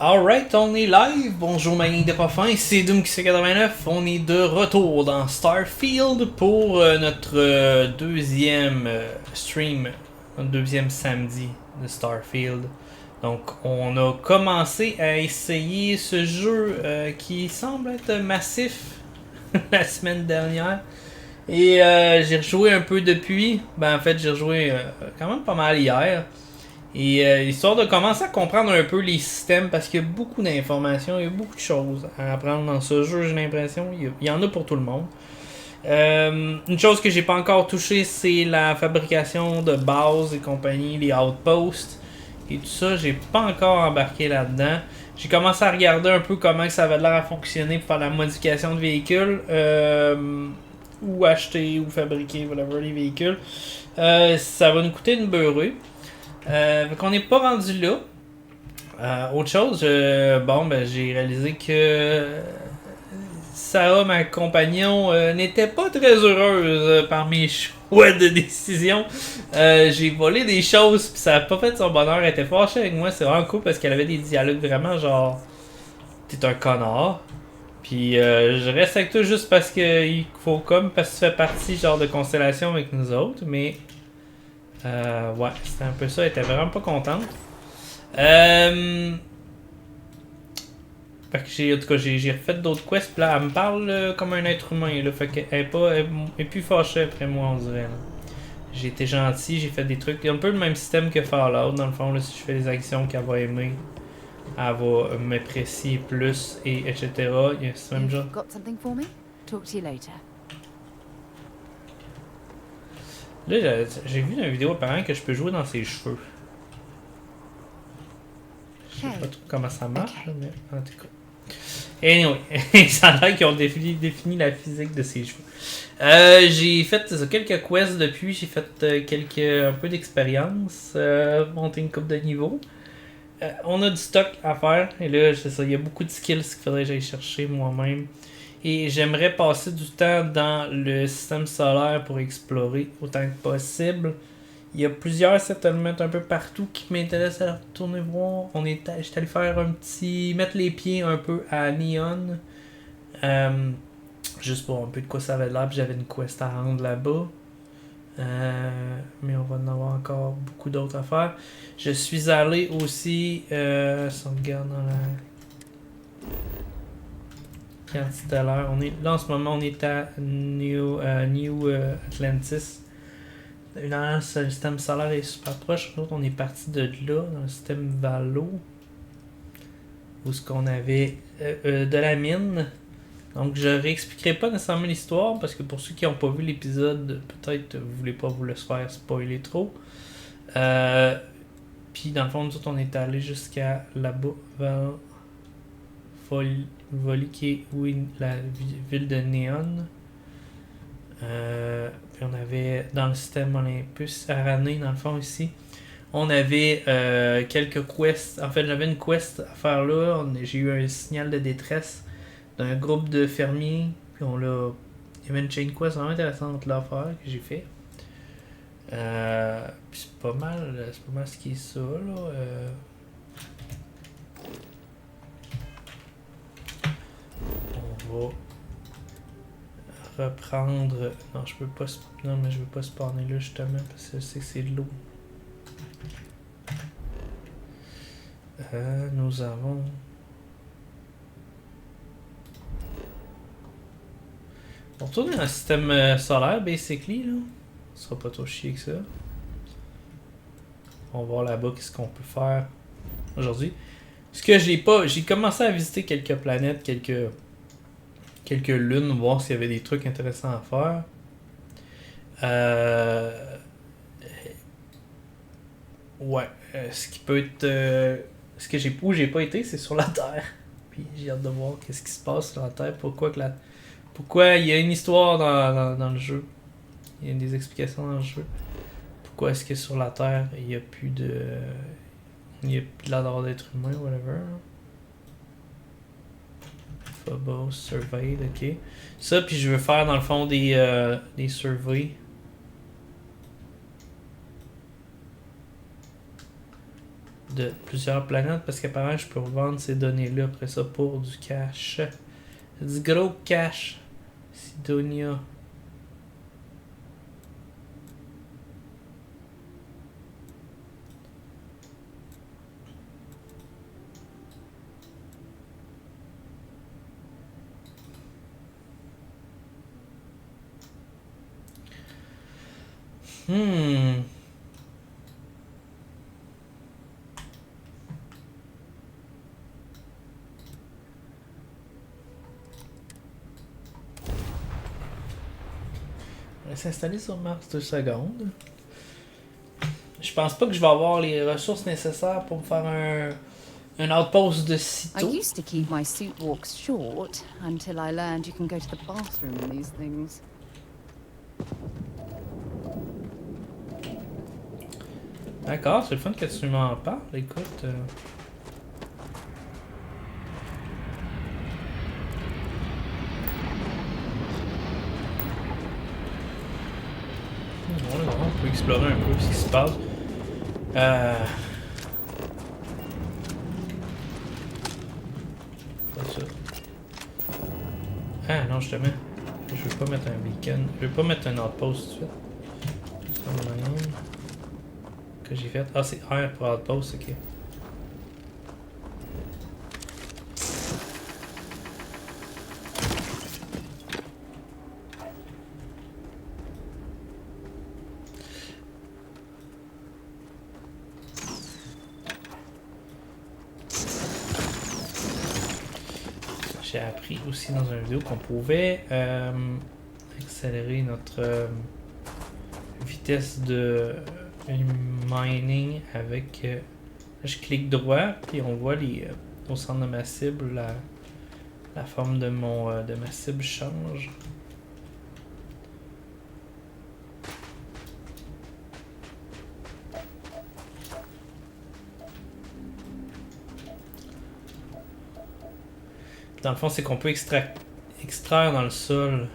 Alright, on est live. Bonjour ma gang de pas fin, c'est Doom89. On est de retour dans Starfield pour notre deuxième stream, notre deuxième samedi de Starfield. Donc on a commencé à essayer ce jeu qui semble être massif la semaine dernière. Et j'ai rejoué un peu depuis. Ben en fait j'ai rejoué quand même pas mal hier. Et histoire de commencer à comprendre un peu les systèmes, parce qu'il y a beaucoup d'informations, il y a beaucoup de choses à apprendre dans ce jeu, j'ai l'impression. Il y en a pour tout le monde. Une chose que j'ai pas encore touché, c'est la fabrication de bases et compagnie, les outposts et tout ça. J'ai pas encore embarqué là-dedans. J'ai commencé à regarder un peu comment ça avait l'air à fonctionner pour faire la modification de véhicules. Ou acheter ou fabriquer, whatever, les véhicules. Ça va nous coûter une beurrée. Fait qu'on n'est pas rendu là. Autre chose, j'ai réalisé que Sarah, ma compagnon, n'était pas très heureuse par mes choix de décision. J'ai volé des choses, puis ça a pas fait son bonheur. Elle était fâchée avec moi, c'est vraiment cool parce qu'elle avait des dialogues vraiment genre t'es un connard. Puis je reste avec toi juste parce qu'il faut parce que tu fais partie genre de constellation avec nous autres, mais ouais, c'était un peu ça, elle était vraiment pas contente. Fait que en tout cas, j'ai refait d'autres quests, pis là, elle me parle comme un être humain, là, fait qu'elle est plus fâchée après moi, on dirait. Là. J'ai été gentil, j'ai fait des trucs, un peu le même système que Fallout, dans le fond, là, si je fais des actions qu'elle va aimer, elle va m'apprécier plus, et etc. Il y a ce même genre. Got something for me? Talk to you later. Là, j'ai vu dans une vidéo apparemment que je peux jouer dans ses cheveux. Je sais pas trop comment ça marche, Okay. mais en tout cas. Anyway, ça a l'air qu'ils ont défini la physique de ses cheveux. J'ai fait quelques quests depuis, j'ai fait un peu d'expérience, monter une coupe de niveau. On a du stock à faire, et là, c'est ça, il y a beaucoup de skills qu'il faudrait que j'aille chercher moi-même. Et j'aimerais passer du temps dans le système solaire pour explorer autant que possible. Il y a plusieurs settlements un peu partout qui m'intéressent à retourner voir. J'étais allé faire mettre les pieds un peu à Neon. Juste pour un peu de quoi ça avait l'air. Puis j'avais une quest à rendre là-bas. Mais on va en avoir encore beaucoup d'autres à faire. Je suis allé aussi. Si on regarde dans la quantité l'heure. Là en ce moment, on est à New Atlantis. Le système solaire est super proche. L'autre, on est parti de là, dans le système Valo. Où ce qu'on avait de la mine. Donc, je réexpliquerai pas nécessairement l'histoire, parce que pour ceux qui n'ont pas vu l'épisode, peut-être vous voulez pas vous le faire spoiler trop. Puis, dans le fond, nous autres, on est allé jusqu'à là-bas, vers Voli, qui est la ville de Néon. Puis on avait dans le système Olympus Arané dans le fond ici, on avait quelques quests. En fait, j'avais une quest à faire là. J'ai eu un signal de détresse d'un groupe de fermiers, puis il y avait une chain quest vraiment intéressante là à faire que j'ai fait. Puis c'est pas mal ce qui est ça là. On va reprendre. Non, je peux pas. Non, mais je veux pas spawner là justement parce que je sais que c'est de l'eau. Nous avons. On retourne dans un système solaire, basically, là. Ce sera pas trop chier que ça. On va voir là-bas qu'est-ce qu'on peut faire aujourd'hui. Ce que j'ai pas. J'ai commencé à visiter quelques planètes, quelques lunes, voir s'il y avait des trucs intéressants à faire. Ouais. Ce qui peut être. Où j'ai pas été, c'est sur la Terre. Puis j'ai hâte de voir qu'est-ce qui se passe sur la Terre. Pourquoi il y a une histoire dans le jeu. Il y a des explications dans le jeu. Pourquoi est-ce que sur la Terre, il n'y a plus de. Il n'y a plus de la droit d'être humain, whatever. Phobos, survey, ok. Ça, puis je veux faire dans le fond des surveys. de plusieurs planètes parce qu'apparemment je peux revendre ces données-là après ça pour du cash. Du gros cash. Sidonia. On va s'installer sur Mars 2 secondes. Je pense pas que je vais avoir les ressources nécessaires pour me faire un outpost de I sitôt. used to keep my suit walks short until I learned you can go to the bathroom in these things. D'accord, c'est le fun que tu m'en parles, écoute. On peut explorer un peu ce qui se passe. Pas ça. Ah non, je te mets. Je veux pas mettre un beacon. Je veux pas mettre un outpost tout de suite. Ça que j'ai fait. Ah, c'est R pour outpost, ok. J'ai appris aussi dans une vidéo qu'on pouvait accélérer notre vitesse de mining avec... je clique droit, puis on voit au centre de ma cible, la forme de ma cible change. Dans le fond, c'est qu'on peut extraire dans le sol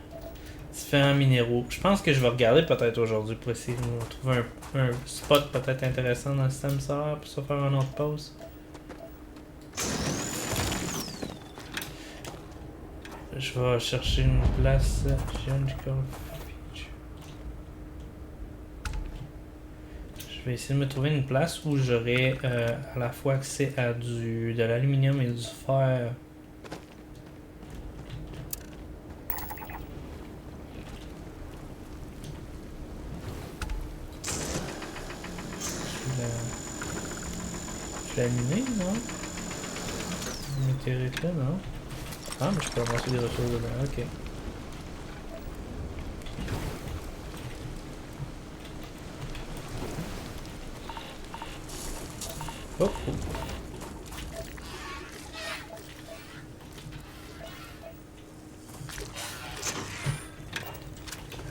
différents minéraux. Je pense que je vais regarder peut-être aujourd'hui pour essayer de trouver un spot peut-être intéressant dans le système solaire pour se faire un autre pause. Je vais chercher une place geological feature. Je vais essayer de me trouver une place où j'aurai à la fois accès à de l'aluminium et du fer. Je l'ai allumé, non? Météorite là, non? Ah, mais je peux avancer des ressources dedans, ok. Oh, oh.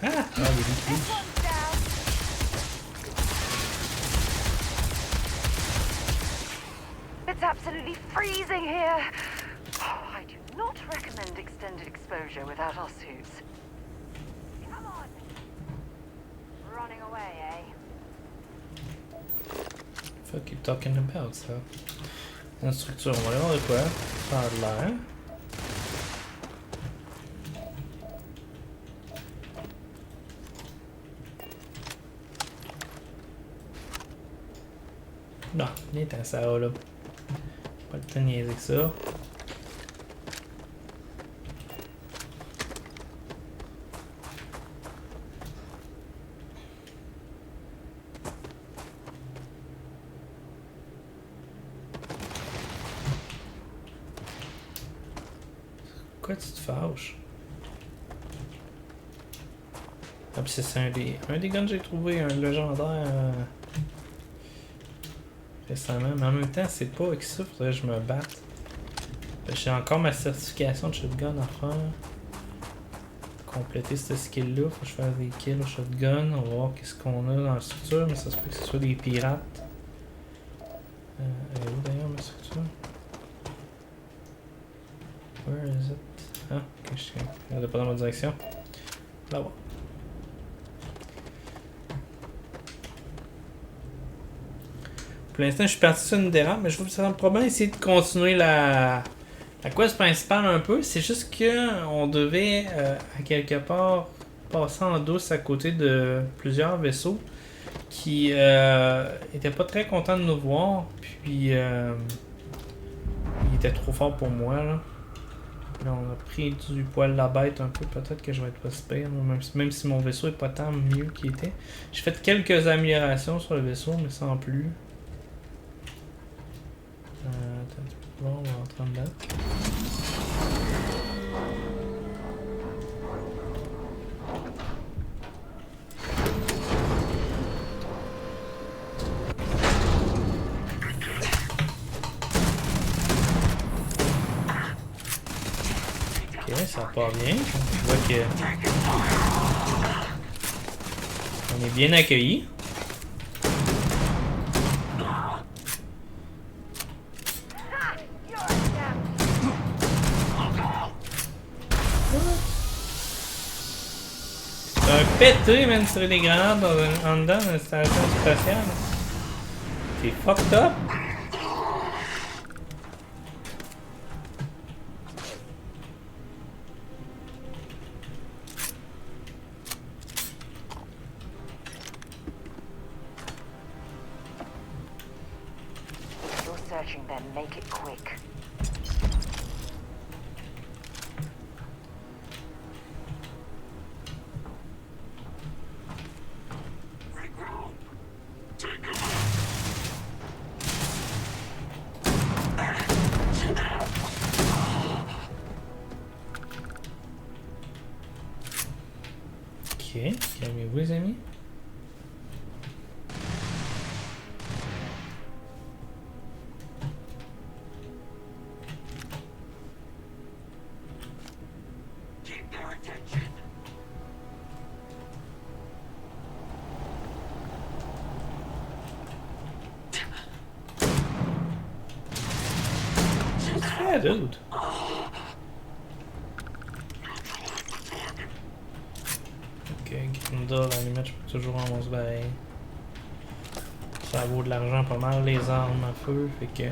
Ah! Ah, des liquides. It's absolutely freezing here. Oh, I do not recommend extended exposure without our suits. Come on. Running away, eh? Fuck you talking about, ça? Une structure, on va aller voir de quoi? Ça a de l'air. Non, viens t'en ça là. Pas le temps de niaiser que ça. Pourquoi tu te fâches? Ah pis c'est un des guns que j'ai trouvé, un légendaire récemment, mais en même temps c'est pas avec ça, faudrait que je me batte. J'ai encore ma certification de shotgun à faire. Compléter cette skill là, faut que je fasse des kills au shotgun, on va voir qu'est-ce qu'on a dans la structure, mais ça se peut que ce soit des pirates. Elle est où d'ailleurs ma structure? Where is it? Ah, ok, je regarde pas dans ma direction. Là-bas. Pour l'instant, je suis parti sur une dérape, mais je vais probablement essayer de continuer la quest principale un peu. C'est juste que on devait, à quelque part, passer en douce à côté de plusieurs vaisseaux qui étaient pas très contents de nous voir. Puis, ils étaient trop forts pour moi, là. Là, on a pris du poil de la bête un peu. Peut-être que je vais être pas si pire, même si mon vaisseau est pas tant mieux qu'il était. J'ai fait quelques améliorations sur le vaisseau, mais sans plus. Attends un petit peu. Bon, on va rentrer dedans. Ok, ça part bien. Je vois que on est bien accueillis. Pété, même sur les grenades en dedans dans la station spatiale. C'est fucked up. You're searching then, make it quick. Ok, calmez-vous les amis. Yeah, dude. Ok, Grinda, à la limite, je peux toujours en se barrer. Ça vaut de l'argent pas mal, les armes à feu, fait que...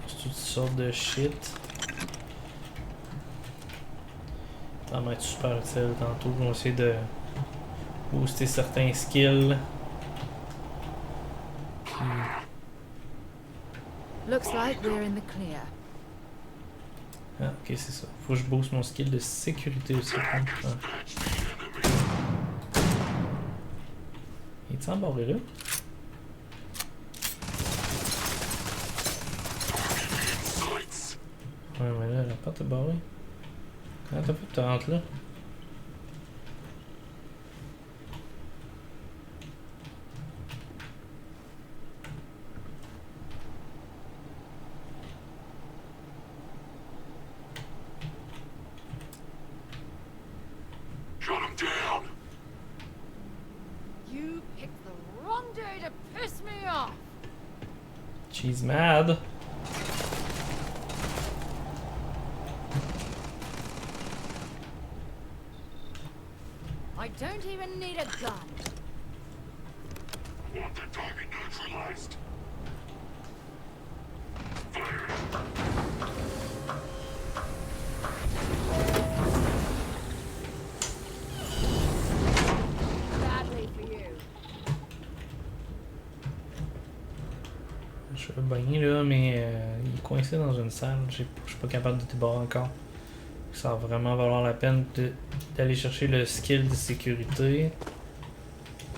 C'est toutes sortes de shit. Ça va être super utile tantôt. On va essayer de booster certains skills. Looks like we're in the clear. Ah, ok, c'est ça. Faut que je booste mon skill de sécurité aussi. Ah. Il est embarré là? Ouais, mais là, la porte est barrée. Comment t'as fait que tu rentres là? You picked the wrong day to piss me off. She's mad. I don't even need a gun. Want the target neutralized. Badly for you. Je veux baigner là, mais il est coincé dans une salle. Je suis pas capable de débarrer encore. Ça va vraiment valoir la peine d'aller chercher le skill de sécurité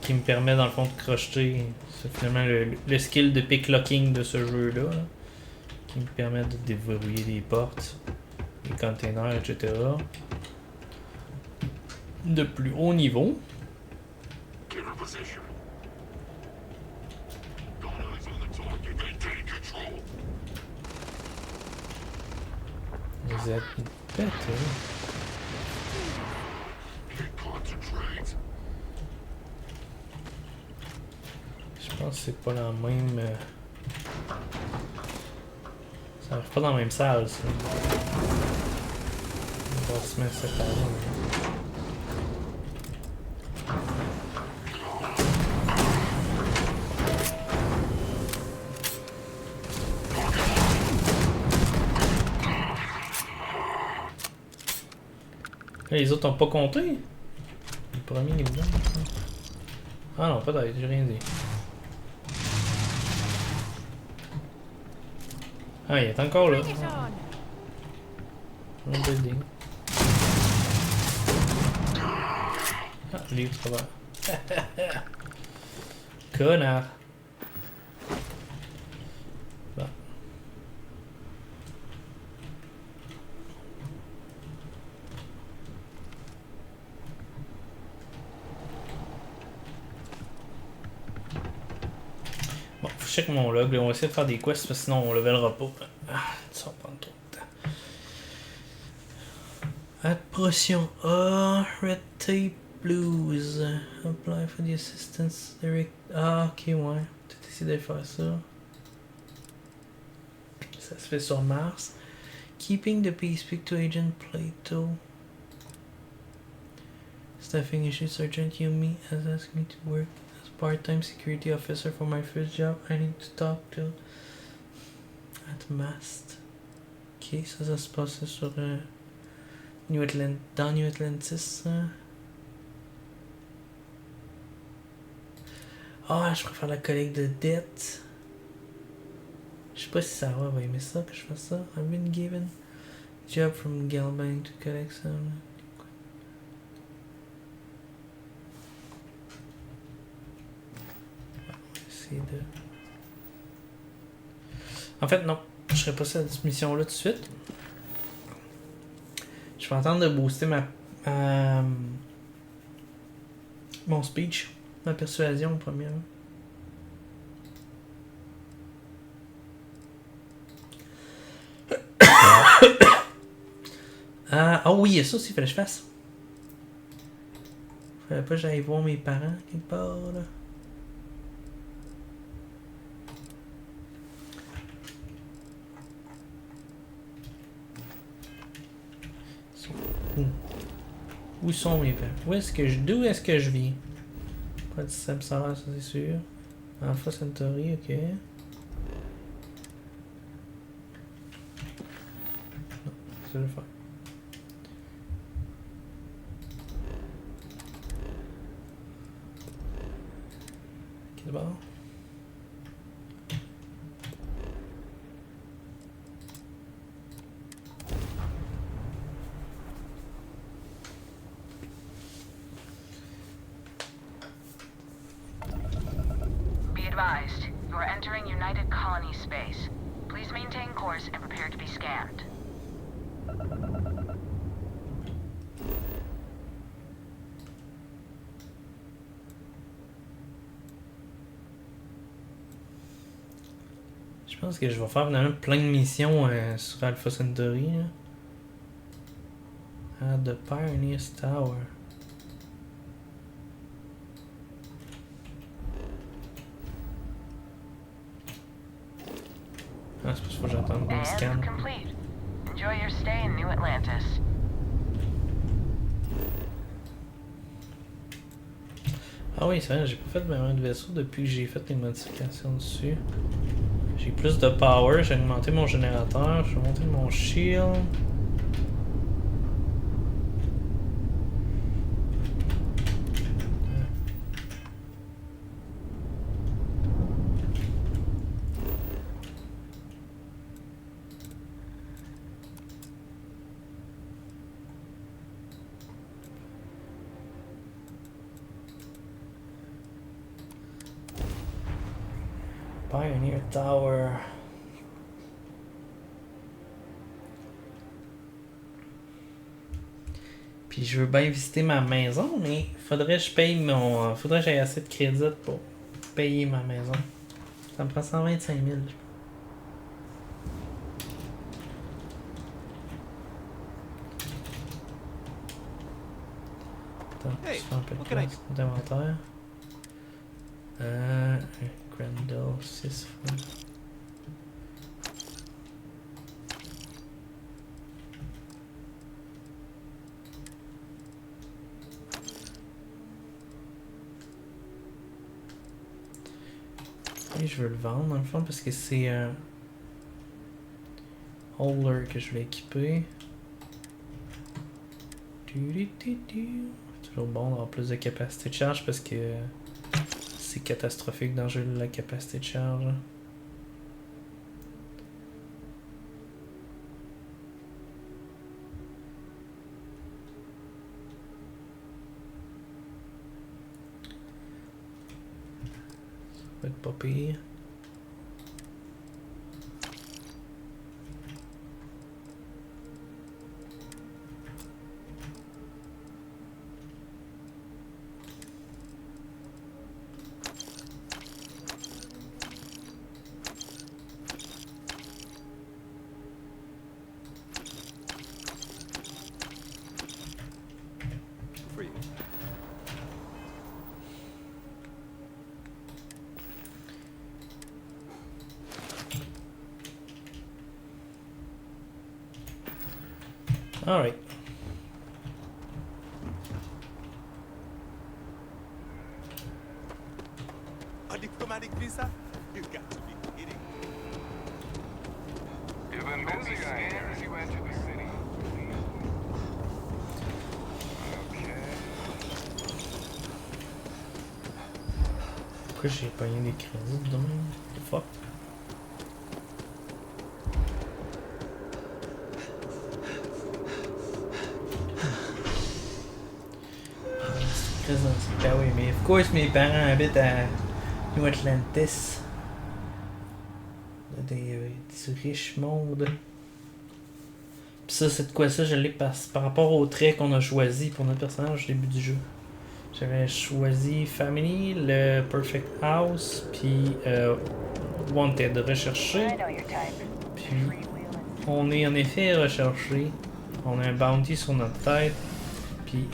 qui me permet dans le fond de crocheter. C'est finalement le skill de picklocking de ce jeu-là là, qui me permet de déverrouiller les portes, les containers, etc. De plus haut niveau. Give her position. Got eyes on the target. Maintain control. Vous êtes pété. Concentrate. Je pense que c'est pas la même Ça arrive pas dans la même salle, ça. On va se mettre séparés. Les autres ont pas compté? Le premier est dedans. Ah non, peut-être, j'ai rien dit. Ah, il est encore là. Un building. Ah, livre ça va. Connard. Bon. Bon, faut check mon log. On va essayer de faire des quests parce que sinon on levelera pas. Ah, ça va prendre trop de temps. Add potion A, red tape blues. Apply for the assistance direct. Ah, ok, ouais. Peut-être essayer de faire ça. Ça se fait sur Mars. Keeping the peace, speak to Agent Plato. Staffing issues, Sergeant Yumi has asked me to work as part-time security officer for my first job. I need to talk to at Mast. Ok, ça se passe sur dans New Atlantis. Ah, je préfère la collecte de dettes. Je sais pas si Sarah va aimer ça que je fasse ça. I've been given a job from Galbank to collect some. De... En fait, non. Je ferai pas cette mission-là tout de suite. Je vais attendre de booster mon speech, ma persuasion première. Ah oui, ça aussi, il fallait que je fasse. Fallait pas que j'aille voir mes parents quelque part, là. Où sont mes parents? D'où est-ce que je viens? Pas de système solaire, ça c'est sûr. Alpha Centauri, ok. Non, ça le faire. Ok, d'abord. Advised, you are entering United Colony space. Please maintain course and prepare to be scanned. Je pense que je vais faire finalement plein de missions sur Alpha Centauri. À The Pioneer's Tower. Ah, c'est parce qu'il faut que j'attende qu'on me scanne. And complete. Enjoy your stay in New Atlantis. Ah oui, c'est vrai, j'ai pas fait vraiment de vaisseau depuis que j'ai fait les modifications dessus. J'ai plus de power, j'ai augmenté mon générateur, j'ai monté mon shield. Pioneer Tower. Puis je veux bien visiter ma maison, mais faudrait que je paye mon. Faudrait que j'aie assez de crédit pour payer ma maison. Ça me prend 125 000. Attends, je fais un peu de place d'inventaire. Grendel, 6 fois. Lui, je veux le vendre dans le fond parce que c'est un holder que je vais équiper. Toujours bon d'avoir plus de capacité de charge parce que c'est catastrophique dans le jeu la capacité de charge. Ça va être pas pire. For you. All right. A diplomatic visa? You got to be kidding. You've been busy scanned as you enter the city. Okay. Pourquoi j'ai pogné des crédits de même? What the fuck? Ben oui, mais of course mes parents habitent à New Atlantis. Du riche monde. Pis ça, c'est de quoi ça? Je l'ai par rapport au trait qu'on a choisi pour notre personnage au début du jeu. J'avais choisi Family, le Perfect House, puis Wanted, recherché. Puis on est en effet recherché. On a un bounty sur notre tête. Puis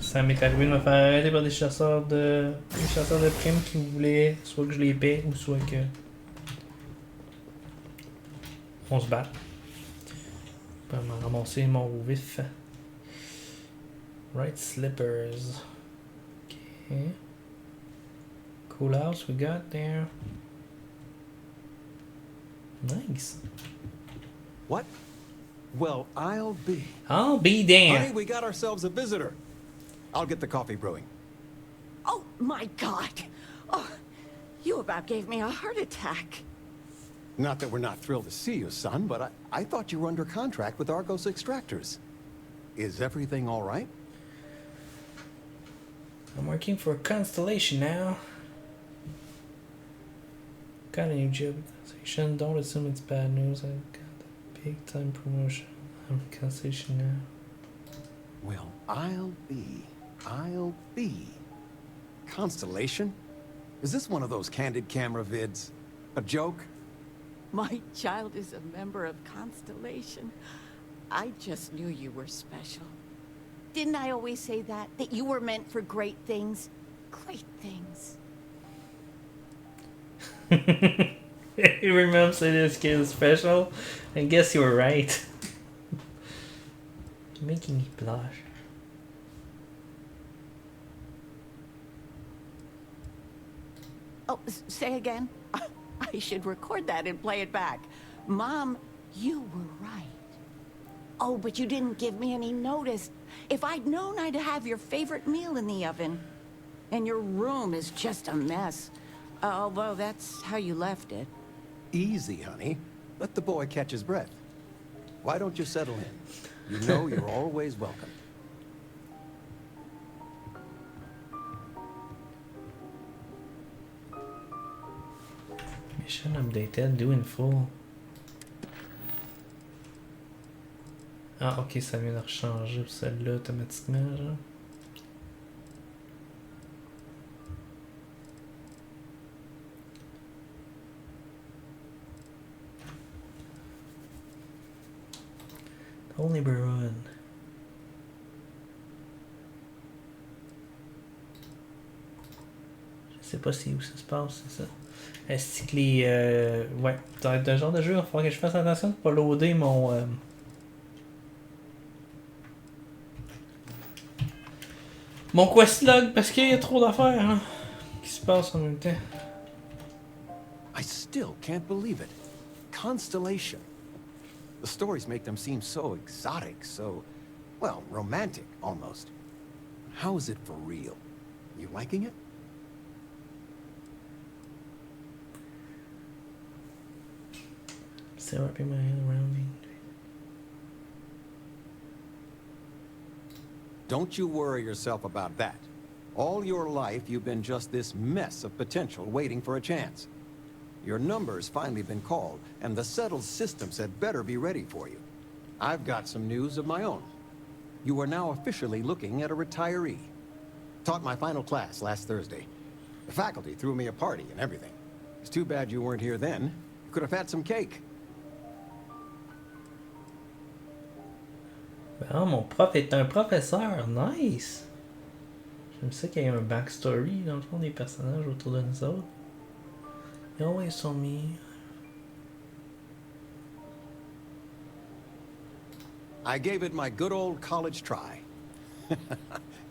ça m'est arrivé de me faire arrêter par des chasseurs de primes qui voulaient soit que je les paie ou soit que on se bat. Je peux me ramasser mort au vif. Right slippers. Okay. Cool house we got there. Nice. What? Well, I'll be. I'll be Honey, damned. we got ourselves a visitor. I'll get the coffee brewing. Oh, my God. Oh, you about gave me a heart attack. Not that we're not thrilled to see you, son, but I thought you were under contract with Argos Extractors. Is everything all right? I'm working for Constellation now. Got a new job with Constellation. Don't assume it's bad news. I got a big time promotion. I'm with Constellation now. Well, I'll be. Constellation? Is this one of those candid camera vids? A joke? My child is a member of Constellation. I just knew you were special. Didn't I always say that? That you were meant for great things? Great things. You remember saying this kid is special? I guess you were right. You're making me blush. Oh, say again? I should record that and play it back. Mom, you were right. Oh, but you didn't give me any notice. If I'd known I'd have your favorite meal in the oven. And your room is just a mess. Although that's how you left it. Easy, honey. Let the boy catch his breath. Why don't you settle in? You know you're always welcome. Mission updated, doing full. Ah, ok, ça vient de rechanger pour celle-là automatiquement, genre. Only Baron. Je sais pas si où ça se passe, c'est ça. Est-ce que les. Ouais, ça va être un genre de jeu, il va falloir que je fasse attention de pas loader mon. Mon questlog parce qu'il y a trop d'affaires hein, qui se passent en même temps. still can't believe it. Constellation. The stories make them seem so exotic, so, well, romantic, almost. How is it for real? You liking it? Still wrapping my head around me. Don't you worry yourself about that. All your life, you've been just this mess of potential waiting for a chance. Your number's finally been called, and the settled systems had better be ready for you. I've got some news of my own. You are now officially looking at a retiree. Taught my final class last Thursday. The faculty threw me a party and everything. It's too bad you weren't here then. You could have had some cake. Ah, mon prof est un professeur. Nice! J'aime ça qu'il y ait un backstory dans le fond des personnages autour de nous autres. They always told me. I gave it my good old college try. You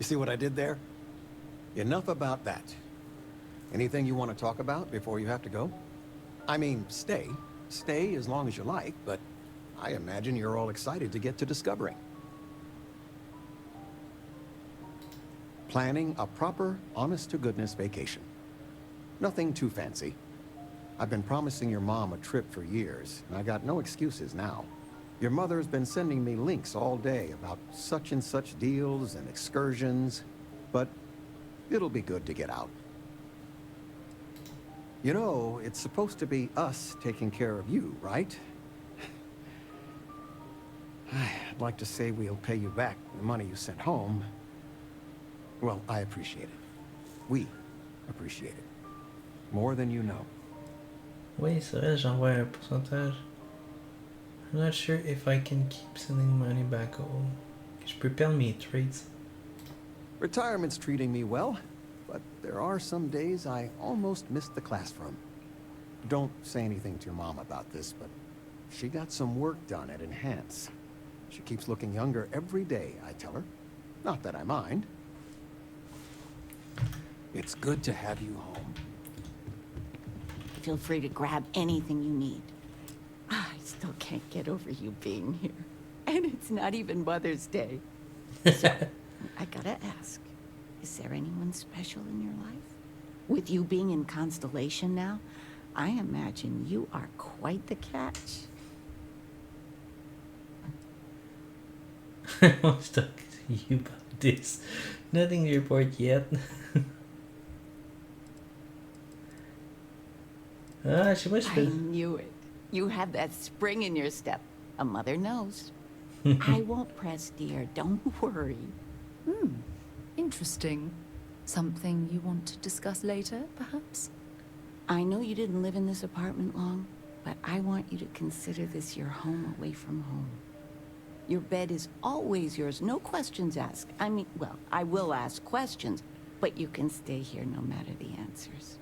see what I did there? Enough about that. Anything you want to talk about before you have to go? I mean, stay. Stay as long as you like, but I imagine you're all excited to get to discovering. Planning a proper, honest-to-goodness vacation. Nothing too fancy. I've been promising your mom a trip for years, and I got no excuses now. Your mother's been sending me links all day about such and such deals and excursions, but it'll be good to get out. You know, it's supposed to be us taking care of you, right? I'd like to say we'll pay you back the money you sent home. Well, I appreciate it. We appreciate it. More than you know. Oui, c'est vrai, j'envoie un pourcentage. I'm not sure if I can keep sending money back home. Je peux perdre mes trades. Retirement's treating me well, but there are some days I almost missed the classroom. Don't say anything to your mom about this, but she got some work done at Enhance. She keeps looking younger every day, I tell her. Not that I mind. It's good to have you home. Feel free to grab anything you need. I still can't get over you being here. And it's not even Mother's Day. So, I gotta ask, is there anyone special in your life? With you being in Constellation now, I imagine you are quite the catch. I want to talk to you about this. Nothing to report yet. Ah, je sais pas, je I fais. knew it. You have that spring in your step. A mother knows. I won't press, dear. Don't worry. Interesting. Something you want to discuss later, perhaps? I know you didn't live in this apartment long, but I want you to consider this your home away from home. Your bed is always yours, no questions asked. I mean, well, I will ask questions, but you can stay here no matter the answers.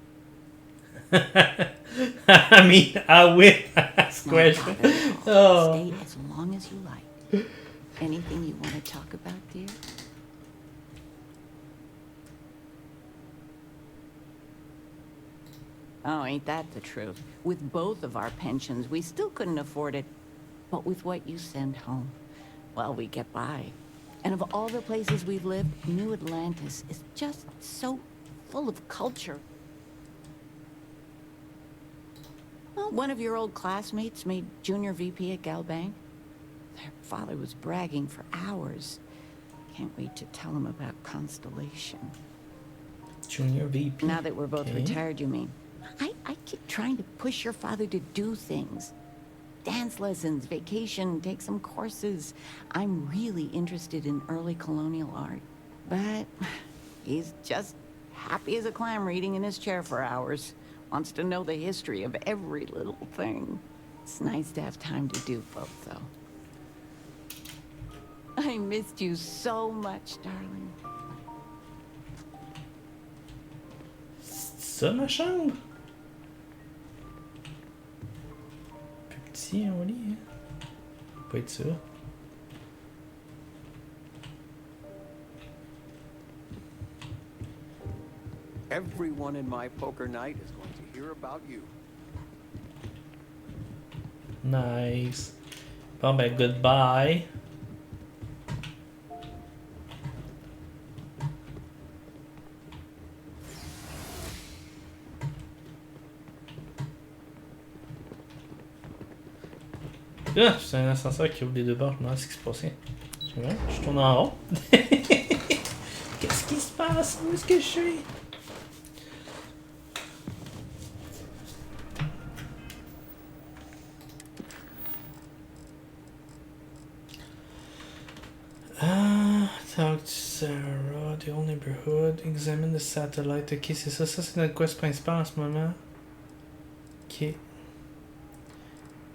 I mean, I will ask Not questions. bother at all. Oh. Stay as long as you like. Anything you want to talk about, dear? Oh, ain't that the truth? With both of our pensions, we still couldn't afford it. But with what you send home, well, we get by. And of all the places we've lived, New Atlantis is just so full of culture. Well, one of your old classmates made junior VP at Galbank. Their father was bragging for hours. Can't wait to tell him about Constellation. Junior VP. Now that we're both Okay. retired, you mean? I keep trying to push your father to do things. Dance lessons, vacation, take some courses. I'm really interested in early colonial art. But he's just happy as a clam reading in his chair for hours. Wants to know the history of every little thing. It's nice to have time to do both, though. I missed you so much, darling. C'est ça ma chambre? Plus petit en lit, hein? Peut pas être ça. Everyone in my poker night is going to hear about you. Nice. Bon ben, goodbye. Ah, c'est un ascenseur qui ouvre les deux bords, je me demande ce qui se passait. C'est vrai, je tourne en rond. Qu'est-ce qui se passe? Où est-ce que je suis? Talk to Sarah, the old neighborhood, examine the satellite. Ok, c'est ça, c'est notre quest principal en ce moment. Ok.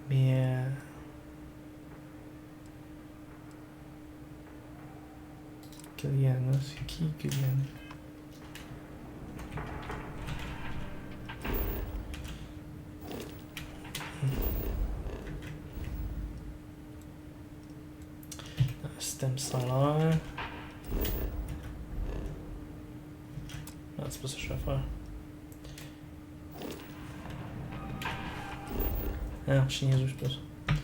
Mais Kiliana, c'est qui Kiliana? Système solaire. Ah, c'est pas ça que je vais faire. Ah, je suis niaiseux, je sais pas ça.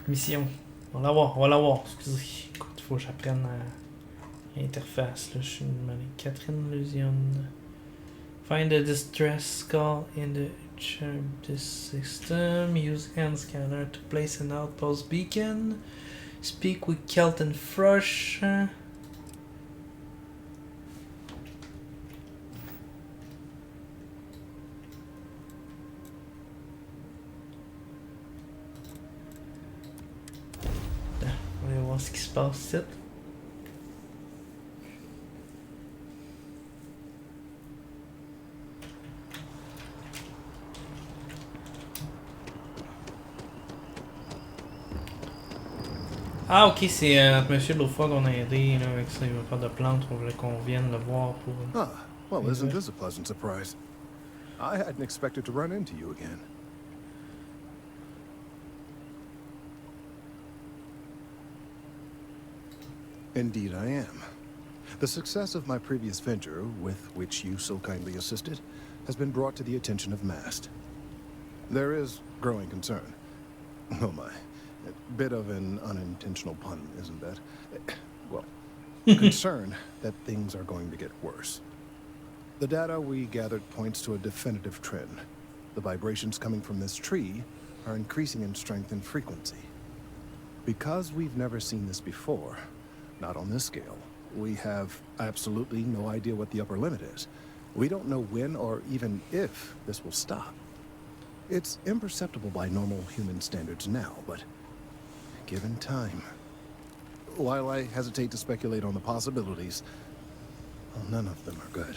Mission. On va l'avoir. Excusez. Écoute, il faut que j'apprenne à l'interface. Là, je suis une Catherine Lusion. Find the distress call in the this system. Use hand scanner to place an outpost beacon. Speak with Kelton Frush. On va voir ce qui se passe ici. Ah ok, c'est notre monsieur de l'autre fois qu'on a aidé là, avec ça, il va faire de plantes, on voulait qu'on vienne le voir pour... Ah, well, isn't this a pleasant surprise? I hadn't expected to run into you again. Indeed I am. The success of my previous venture, with which you so kindly assisted, has been brought to the attention of MAST. There is growing concern. Oh my. A bit of an unintentional pun, isn't that? Well, concern that things are going to get worse. The data we gathered points to a definitive trend. The vibrations coming from this tree are increasing in strength and frequency. Because we've never seen this before, not on this scale, we have absolutely no idea what the upper limit is. We don't know when or even if this will stop. It's imperceptible by normal human standards now, but given time. While I hesitate to speculate on the possibilities, well, none of them are good.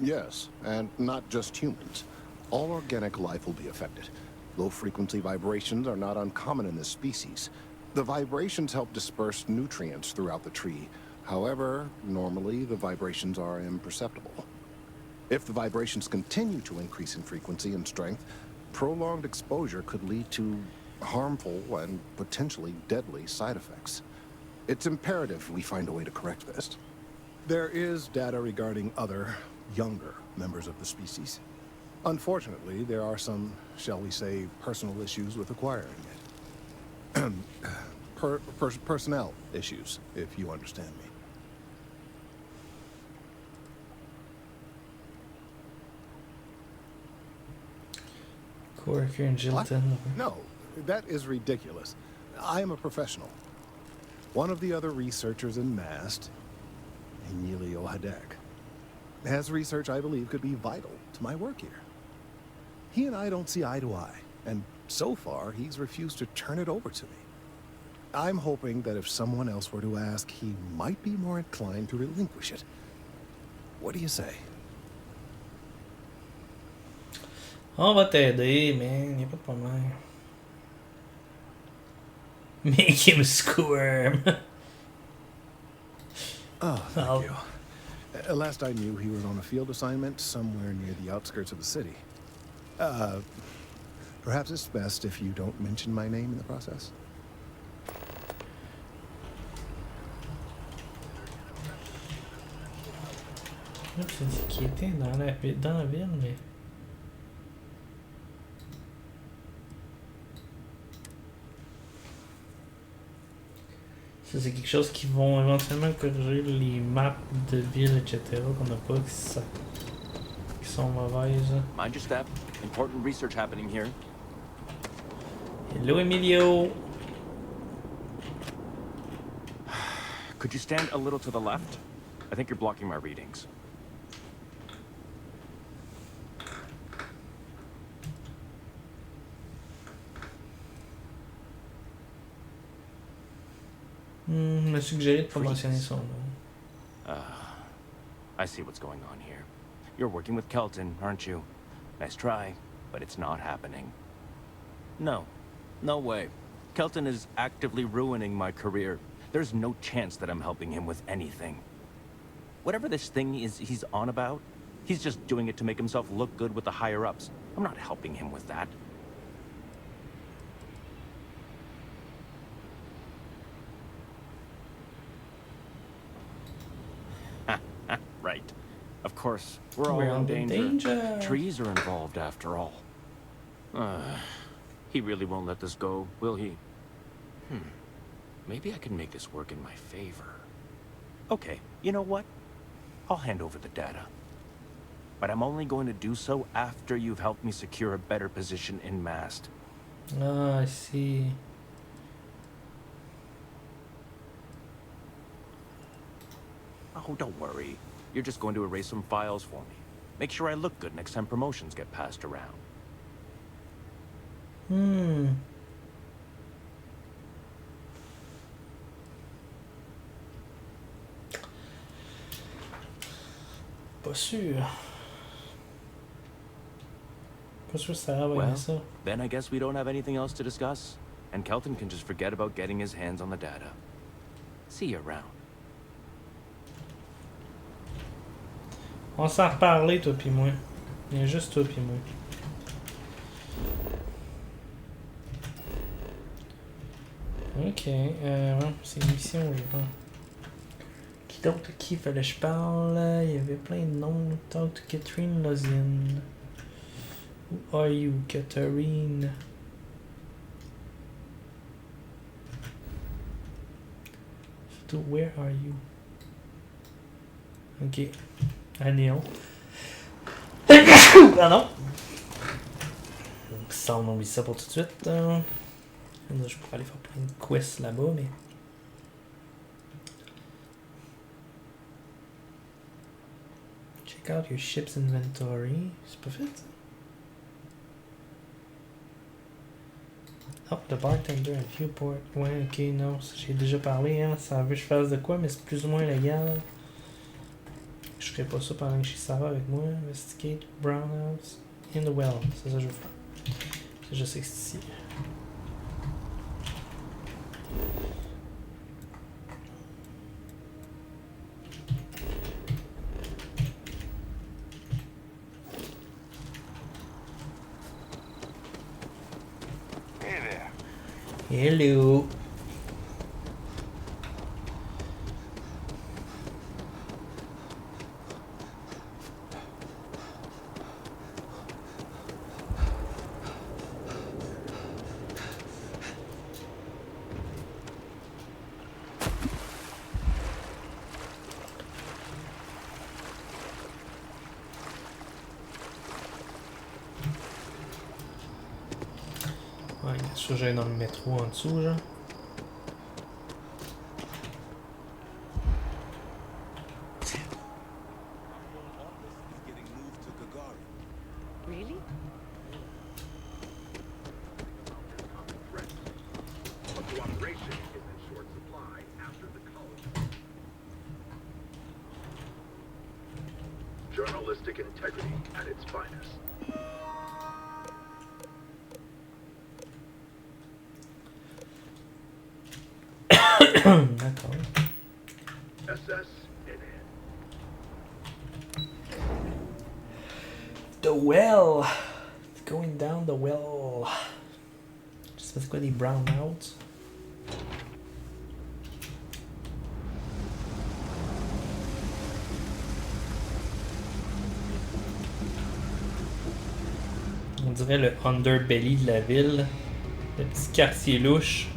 Yes, and not just humans. All organic life will be affected. Low-frequency vibrations are not uncommon in this species. The vibrations help disperse nutrients throughout the tree. However, normally the vibrations are imperceptible. If the vibrations continue to increase in frequency and strength, prolonged exposure could lead to harmful and potentially deadly side effects. It's imperative we find a way to correct this. There is data regarding other, younger members of the species. Unfortunately, there are some, shall we say, personal issues with acquiring it. Personnel issues, if you understand me. Corker and Jilton. No, that is ridiculous. I am a professional. One of the other researchers in MAST, Emilio Hadek, has research I believe could be vital to my work here. He and I don't see eye to eye, and so far he's refused to turn it over to me. I'm hoping that if someone else were to ask, he might be more inclined to relinquish it. What do you say? On va t'aider, man, y'a pas de problème. Make him squirm. Oh, thank you. Last I knew, he was on a field assignment somewhere near the outskirts of the city. Perhaps it's best if you don't mention my name in the process. Là, c'est dit qu'il était dans la ville, mais... Ça, c'est quelque chose qui vont éventuellement corriger les maps de ville, etc. qu'on n'a pas, qui sont mauvaises. Mind your step. Important research happening here. Hello, Emilio. Could you stand a little to the left? I think you're blocking my readings. m'a suggéré de pas mentionner son nom. I see what's going on here. You're working with Kelton, aren't you? Nice try, but it's not happening. No. No way. Kelton is actively ruining my career. There's no chance that I'm helping him with anything. Whatever this thing is he's on about, he's just doing it to make himself look good with the higher-ups. I'm not helping him with that. Right. Of course, we're all in danger. Trees are involved after all. He really won't let this go, will he? Maybe I can make this work in my favor. Okay, you know what? I'll hand over the data. But I'm only going to do so after you've helped me secure a better position in MAST. Ah, I see. Oh, don't worry. You're just going to erase some files for me. Make sure I look good next time promotions get passed around. Pas sûr. Pas sûr ça va Well, ça. then I guess we don't have anything else to discuss. And Kelton can just forget about getting his hands on the data. See you around. On s'en reparler, toi pis moi. Il y a juste toi pis moi. Ok, ouais, c'est une mission, je pense. Qui d'autre qui fallait que je parle? Il y avait plein de noms. Talk to Catherine Lozin. Who are you, Catherine? Surtout, where are you? Ok. Néon. Ah non! Ça, on oublie ça pour tout de suite. Je pourrais aller faire plein de quests là-bas, mais... Check out your ship's inventory. C'est pas fait, ça? Oh, the bartender at Viewport. Ouais, ok, non, j'ai déjà parlé, hein. Ça veut que je fasse de quoi, mais c'est plus ou moins légal. Je ferai pas ça pendant que je suis ça va avec moi. Investigate brownouts in the well. C'est ça que je veux faire. Je sais que c'est ici. Hey there. Hello. Ouais, ça j'allais dans le métro en dessous, genre. Really? But cooperation is in short supply after the college. Journalistic integrity at its finest. D'accord. SS in it. The well. Going down the well. Je sais pas c'est quoi des brownouts. On dirait le underbelly de la ville. Le petit quartier louche.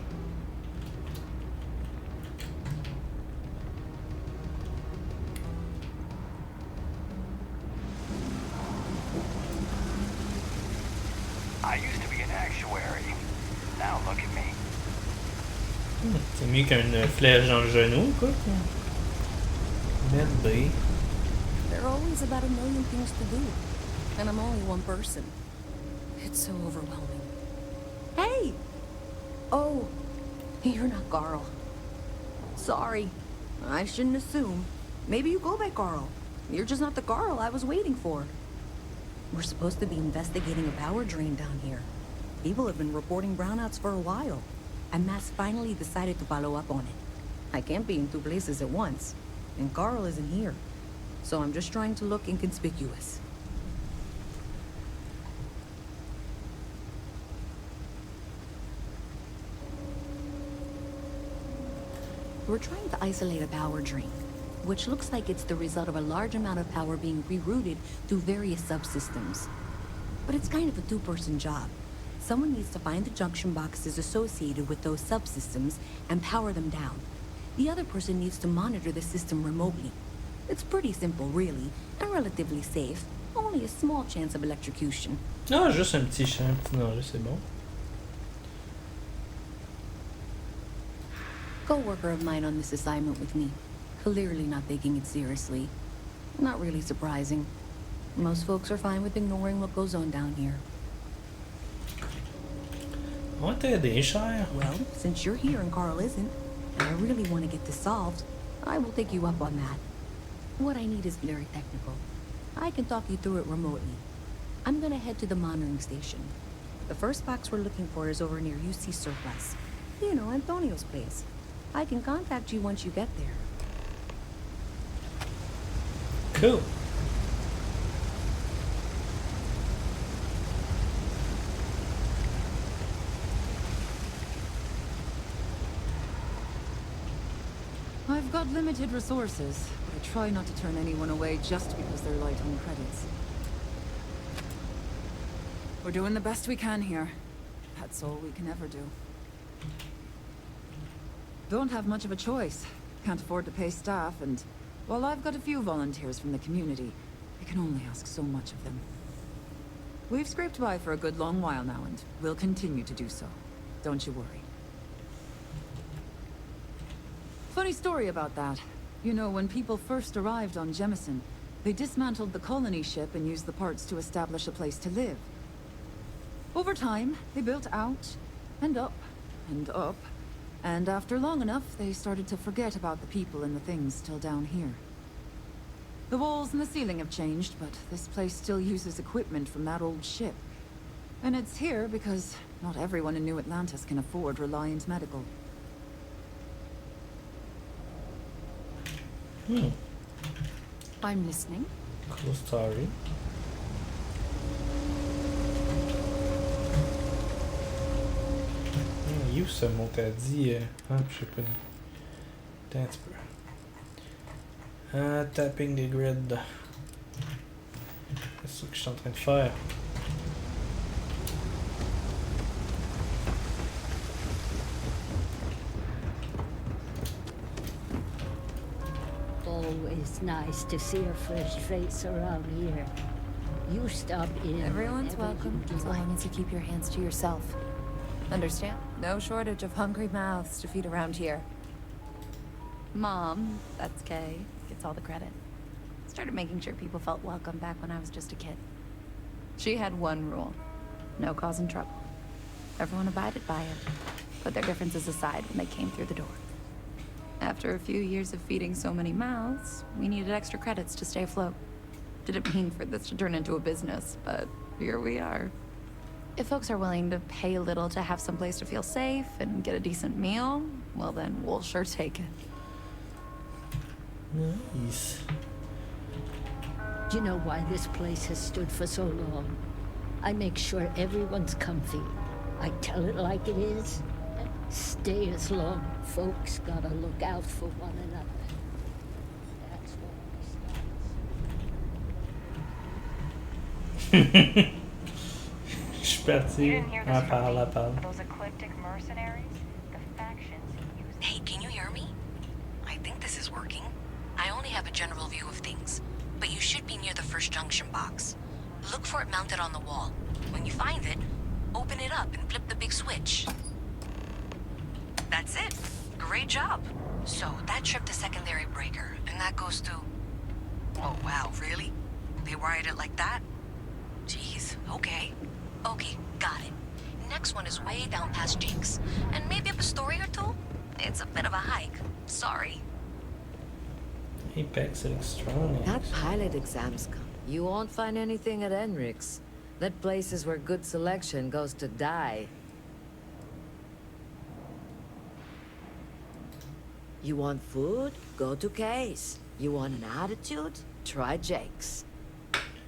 I used to be an actuary. Now look at me. C'est mieux qu'une flèche dans le genou, quoi. Merde. There are always about a million things to do, and I'm only one person. It's so overwhelming. Hey! Oh, you're not Carl. Sorry. I shouldn't assume. Maybe you go by Carl. You're just not the Carl I was waiting for. We're supposed to be investigating a power drain down here. People have been reporting brownouts for a while, and Mass finally decided to follow up on it. I can't be in two places at once, and Carl isn't here. So I'm just trying to look inconspicuous. We're trying to isolate a power drain, which looks like it's the result of a large amount of power being rerouted through various subsystems. But it's kind of a two-person job. Someone needs to find the junction boxes associated with those subsystems and power them down. The other person needs to monitor the system remotely. It's pretty simple, really, and relatively safe. Only a small chance of electrocution. Ah, juste un petit danger, c'est bon. Co-worker of mine on this assignment with me. Clearly not taking it seriously. Not really surprising. Most folks are fine with ignoring what goes on down here. On va t'aider, cher. Well, since you're here and Carl isn't, and I really want to get this solved, I will take you up on that. What I need is very technical. I can talk you through it remotely. I'm gonna head to the monitoring station. The first box we're looking for is over near UC Surplus. You know, Antonio's place. I can contact you once you get there. Cool. I've got limited resources, but I try not to turn anyone away just because they're light on credits. We're doing the best we can here. That's all we can ever do. Don't have much of a choice. Can't afford to pay staff, and while I've got a few volunteers from the community, I can only ask so much of them. We've scraped by for a good long while now, and we'll continue to do so. Don't you worry. Funny story about that. You know, when people first arrived on Jemison, they dismantled the colony ship and used the parts to establish a place to live. Over time, they built out, and up, and up, and after long enough, they started to forget about the people and the things still down here. The walls and the ceiling have changed, but this place still uses equipment from that old ship. And it's here because not everyone in New Atlantis can afford Reliant Medical. I'm listening. Cool story. You ce mot t'as dit. Je sais pas. Attends un petit peu. Tapping the grid. C'est ce que je suis en train de faire. Always nice to see a fresh face around here. You stop in. Everyone's welcome, as long as you keep your hands to yourself. Understand? No shortage of hungry mouths to feed around here. Mom, that's Kay, gets all the credit. Started making sure people felt welcome back when I was just a kid. She had one rule: no causing trouble. Everyone abided by it, put their differences aside when they came through the door. After a few years of feeding so many mouths, we needed extra credits to stay afloat. Didn't mean for this to turn into a business, but here we are. If folks are willing to pay a little to have some place to feel safe and get a decent meal, well then, we'll sure take it. Nice. Do you know why this place has stood for so long? I make sure everyone's comfy. I tell it like it is. Stay as long. Folks gotta look out for one another. That's what we parti. Elle parle. Those eclectic mercenaries, the factions use. Hey, can you hear me? I think this is working. I only have a general view of things, but you should be near the first junction box. Look for it mounted on the wall. When you find it, open it up and flip the big switch. That's it. Great job. So that tripped the secondary breaker, and that goes to... Oh, wow, really? They wired it like that? Jeez, okay. Okay, got it. Next one is way down past Jake's, and maybe up a story or two? It's a bit of a hike. Sorry. Apex Electronics. That pilot exam's come. You won't find anything at Enric's. That place is where good selection goes to die. You want food? Go to Kay's. You want an attitude? Try Jake's.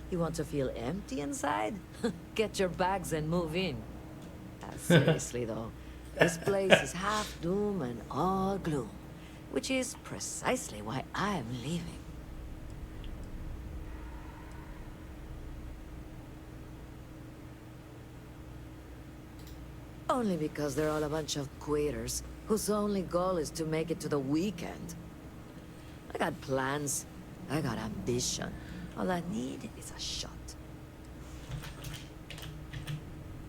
You want to feel empty inside? Get your bags and move in. Seriously though, this place is half doom and all gloom, which is precisely why I'm leaving. Only because they're all a bunch of quitters whose only goal is to make it to the weekend. I got plans. I got ambition. All I need is a shot.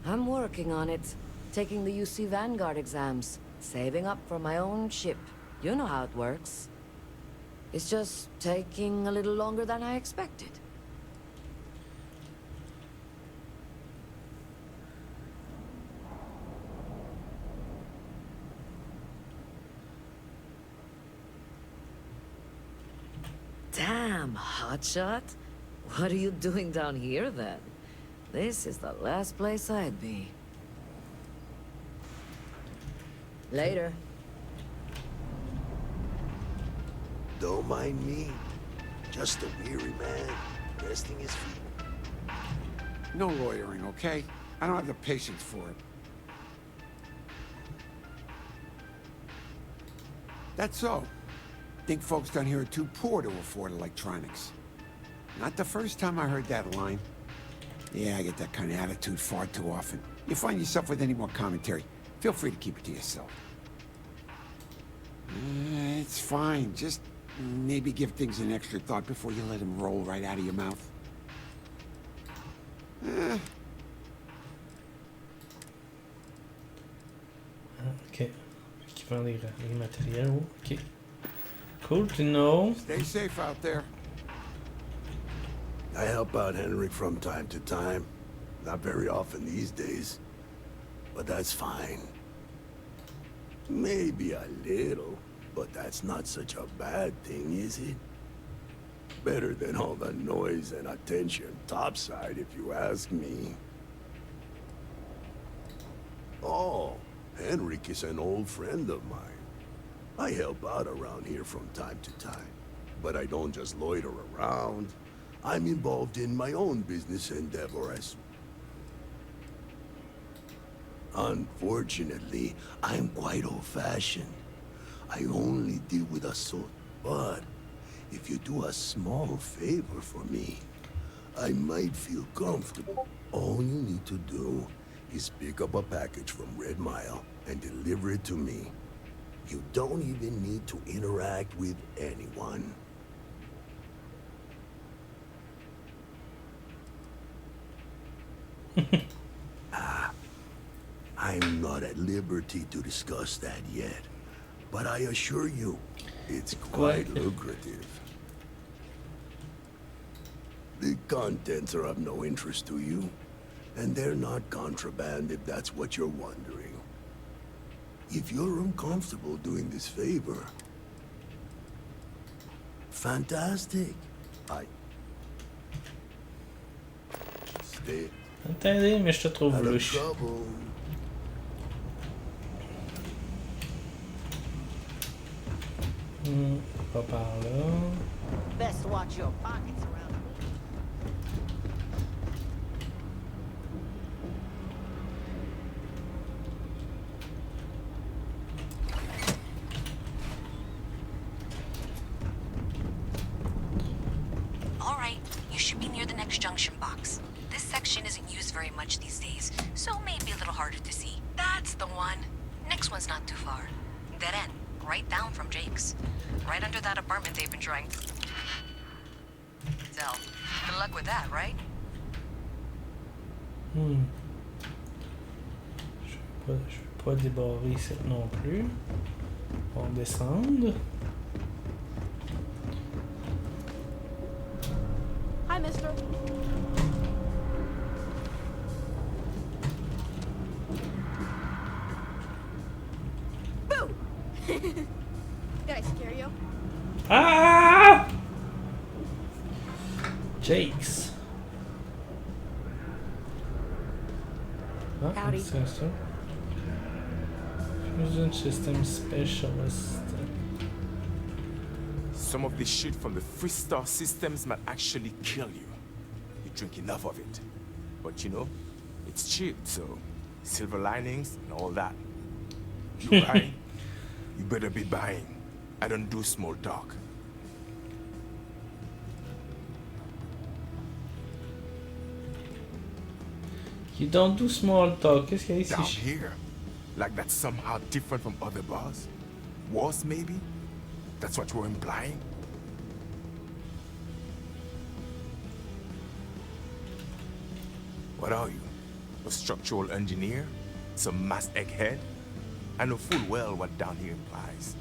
I'm working on it. Taking the UC Vanguard exams. Saving up for my own ship. You know how it works. It's just taking a little longer than I expected. Damn, hotshot. What are you doing down here, then? This is the last place I'd be. Later. Don't mind me. Just a weary man, resting his feet. No lawyering, okay? I don't have the patience for it. That's so. Think folks down here are too poor to afford electronics. Not the first time I heard that line. Yeah, I get that kind of attitude far too often. You find yourself with any more commentary, feel free to keep it to yourself. It's fine. Just maybe give things an extra thought before you let them roll right out of your mouth. Ok. Qui vend les matériels. Ok. Cool to know. Stay safe out there. I help out Henrik from time to time. Not very often these days. But that's fine. Maybe a little, but that's not such a bad thing, is it? Better than all the noise and attention topside, if you ask me. Oh, Henrik is an old friend of mine. I help out around here from time to time, but I don't just loiter around. I'm involved in my own business endeavors. Unfortunately, I'm quite old-fashioned. I only deal with assault, but if you do a small favor for me, I might feel comfortable. All you need to do is pick up a package from Red Mile and deliver it to me. You don't even need to interact with anyone. I'm not at liberty to discuss that yet, but I assure you, it's quite lucrative. The contents are of no interest to you, and they're not contraband if that's what you're wondering. If you're uncomfortable doing this favor, fantastic. Stay. Attendez, mais je te trouve louche. Pas par là. Best watch your pockets around. All right, you should be near the next junction box. This section isn't used very much these days, so maybe a little harder to see. That's the one. Next one's not too far. Dead end, right down from Jake's. Right under that apartment they've been trying to sell. Good luck with that, right? Je vais pas débarrer ici non plus. On va descendre. Hi, mister. Boo! Did I scare you? Ah! Jake's. Ah, Howdy. c'est ça. Fusion System Specialist. Some of the shit from the three-star systems might actually kill you. You drink enough of it. But you know, it's cheap, so silver linings and all that. You buying? You better be buying. I don't do small talk. You don't do small talk. Qu'est-ce qu'il y a ici? Down here, like that's somehow different from other bars? Worse, maybe? That's what you're implying? What are you? A structural engineer? Some mass egghead? I know full well what down here implies.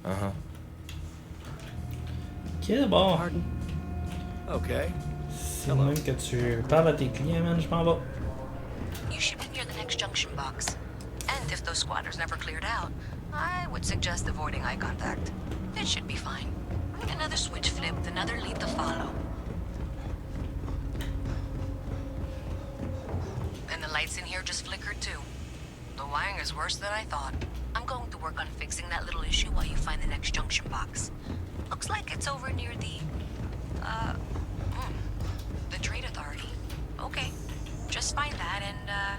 Uh-huh. Ok, d'abord. Okay. C'est le même que tu parles à tes clients, man. Je m'en vais. You should be near the next junction box. And if those squatters never cleared out, I would suggest avoiding eye contact. It should be fine. Another switch flipped, another lead to follow. And the lights in here just flickered too. The wiring is worse than I thought. I'm going to work on fixing that little issue while you find the next junction box. Looks like it's over near the Trade Authority. Okay, just find that and,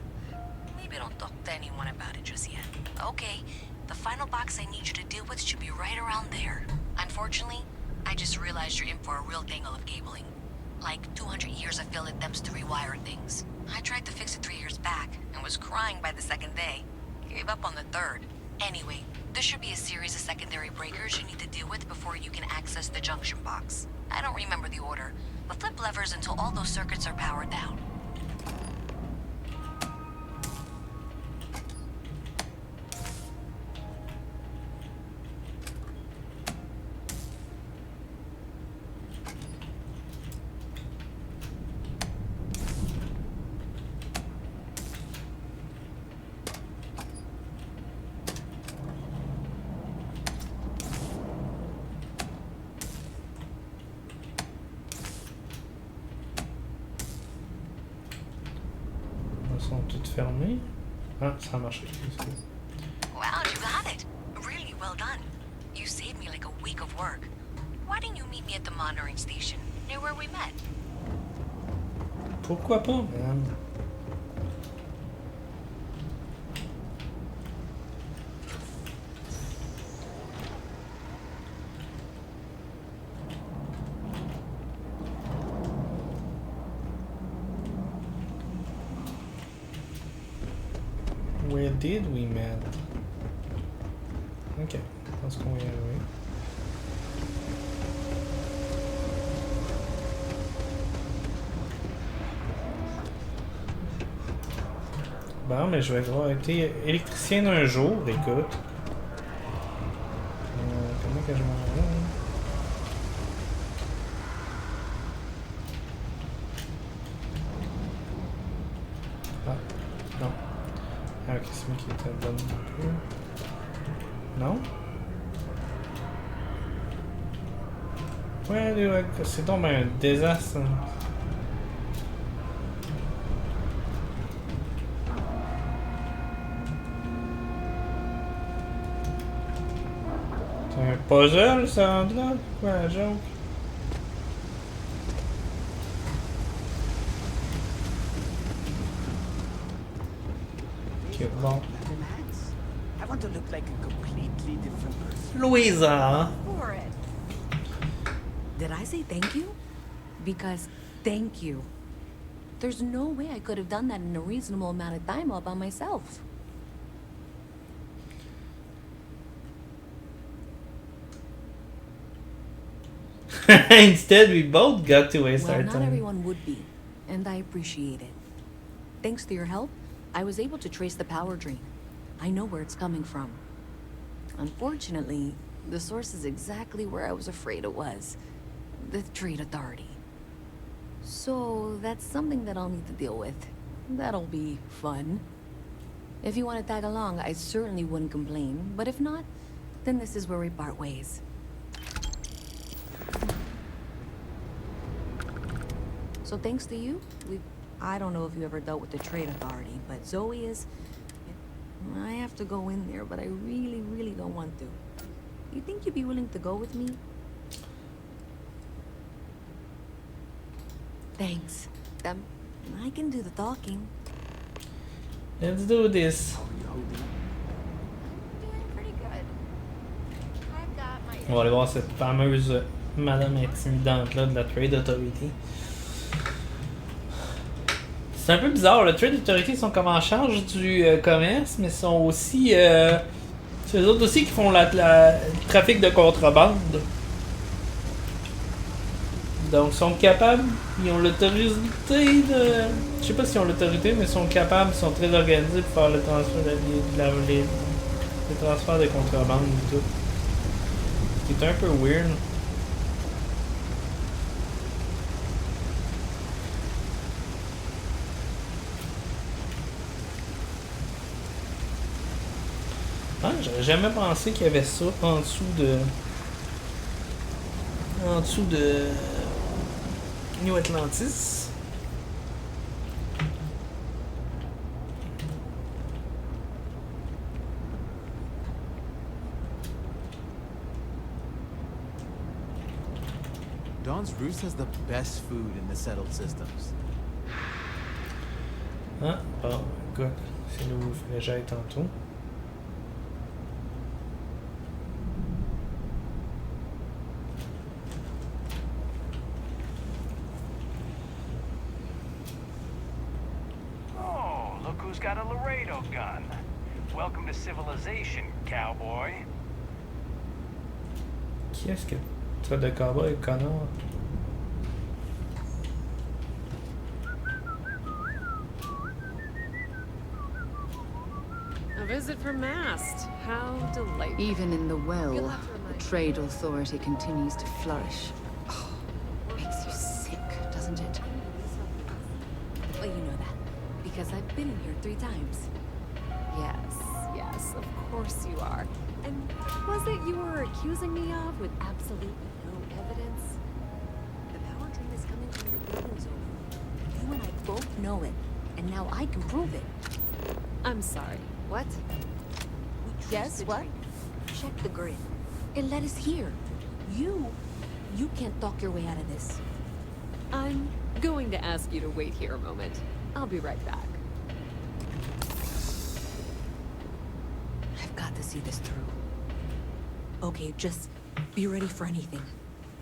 maybe don't talk to anyone about it just yet. Okay, the final box I need you to deal with should be right around there. Unfortunately, I just realized you're in for a real tangle of cabling. Like 200 years of failed attempts to rewire things. I tried to fix it 3 years back and was crying by the second day. Gave up on the third. Anyway, there should be a series of secondary breakers you need to deal with before you can access the junction box. I don't remember the order, but flip levers until all those circuits are powered down. Sont toutes fermées. Ah, ça a marché. Wow, you got it. Really well done. You saved me like a week of work. Why didn't you meet me at the monitoring station, near where we met? Pourquoi pas, man? Where did we met? Ok, je pense qu'on va y arriver. Bon, mais je vais avoir été électricien d'un jour, écoute. Comment que je m'en vais? Ah, non. Ah, ok, c'est moi qui était bonne un peu. Non? Ouais, c'est donc un désastre. C'est un puzzle, ça rentre là? Quoi, la joke? Ok, bon. I want to look like a completely different person. Louisa! For it. Did I say thank you? Because thank you. There's no way I could have done that in a reasonable amount of time all by myself. Instead, we both got to waste our Well, time. not everyone would be, and I appreciate it. Thanks to your help, I was able to trace the power drain. I know where it's coming from. Unfortunately, the source is exactly where I was afraid it was. The Trade Authority. So, that's something that I'll need to deal with. That'll be fun. If you want to tag along, I certainly wouldn't complain. But if not, then this is where we part ways. So thanks to you, I don't know if you ever dealt with the Trade Authority, but Zoe is... I have to go in there, but I really, really don't want to. You think you'd be willing to go with me? Thanks. I can do the talking. Let's do this. On va aller voir cette fameuse madame intimidante là de la Trade Authority. C'est un peu bizarre, le Trade Authority sont comme en charge du commerce, mais sont aussi... c'est eux autres aussi qui font le trafic de contrebande. Donc, sont capables, ils ont l'autorité de... Je sais pas s'ils ont l'autorité, mais ils sont capables, ils sont très organisés pour faire le transfert les transferts de contrebande et tout. Ce qui est un peu weird. Ah, j'aurais jamais pensé qu'il y avait ça en dessous de New Atlantis. Dawn's Roost has the best food in the settled systems. Ah, bon, écoute, c'est là où il fallait que j'aille tantôt. Got a Laredo gun. Welcome to civilization, cowboy. Qui est-ce que traite de cowboy, connard? A visit from Mast. How delightful. Even in the well, the Trade Authority continues to flourish. Oh, makes you sick, doesn't it? Well, you know that. Because I've been in here 3 times. Yes, of course you are. And was it you were accusing me of with absolutely no evidence? The power drain is coming from your building zone. You and I both know it, and now I can prove it. I'm sorry, what? Yes, what? Check the grid. It led us here. You can't talk your way out of this. I'm going to ask you to wait here a moment. I'll be right back. I've got to see this through. Okay, just be ready for anything.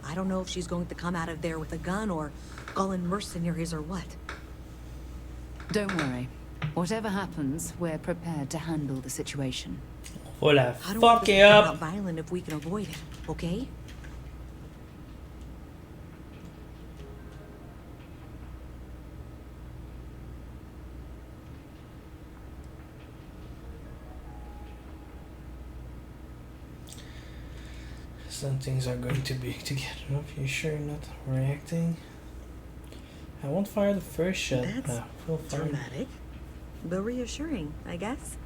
I don't know if she's going to come out of there with a gun or call in mercenaries or what. Don't worry. Whatever happens, we're prepared to handle the situation. Voilà, I don't fuck want this it to turn up. out violent if we can avoid it, okay? Some things are going to be together. Are you sure you're not reacting? I won't fire the first shot. That's Feel fine. dramatic, but reassuring, I guess.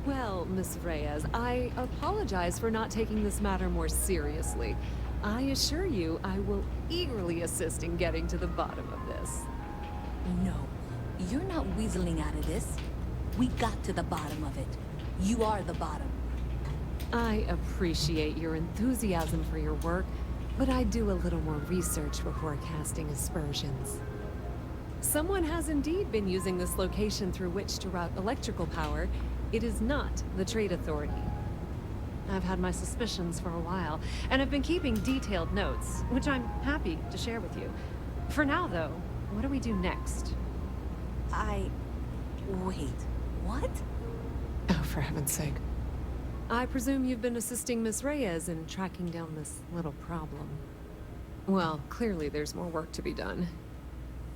Well, Miss Reyes, I apologize for not taking this matter more seriously. I assure you, I will eagerly assist in getting to the bottom of this. No, you're not weaseling out of this. We got to the bottom of it. You are the bottom. I appreciate your enthusiasm for your work, but I do a little more research before casting aspersions. Someone has indeed been using this location through which to route electrical power. It is not the Trade Authority. I've had my suspicions for a while, and have been keeping detailed notes, which I'm happy to share with you. For now, though, what do we do next? Wait, what? Oh, for heaven's sake. I presume you've been assisting Miss Reyes in tracking down this little problem. Well, clearly there's more work to be done.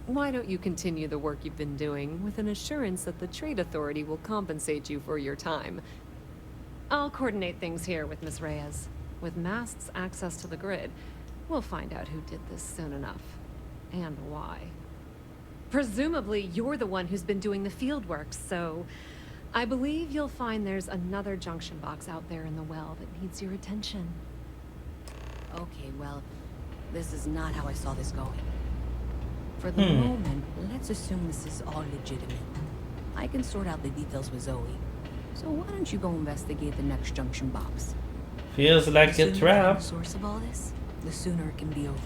Why don't you continue the work you've been doing with an assurance that the Trade Authority will compensate you for your time? I'll coordinate things here with Miss Reyes. With Mast's access to the grid, we'll find out who did this soon enough. And why. Presumably, you're the one who's been doing the field work, so I believe you'll find there's another junction box out there in the well that needs your attention. Okay, well, this is not how I saw this going. For the moment, let's assume this is all legitimate. I can sort out the details with Zoe. So why don't you go investigate the next junction box? Feels like a trap. The source of all this, the sooner it can be over.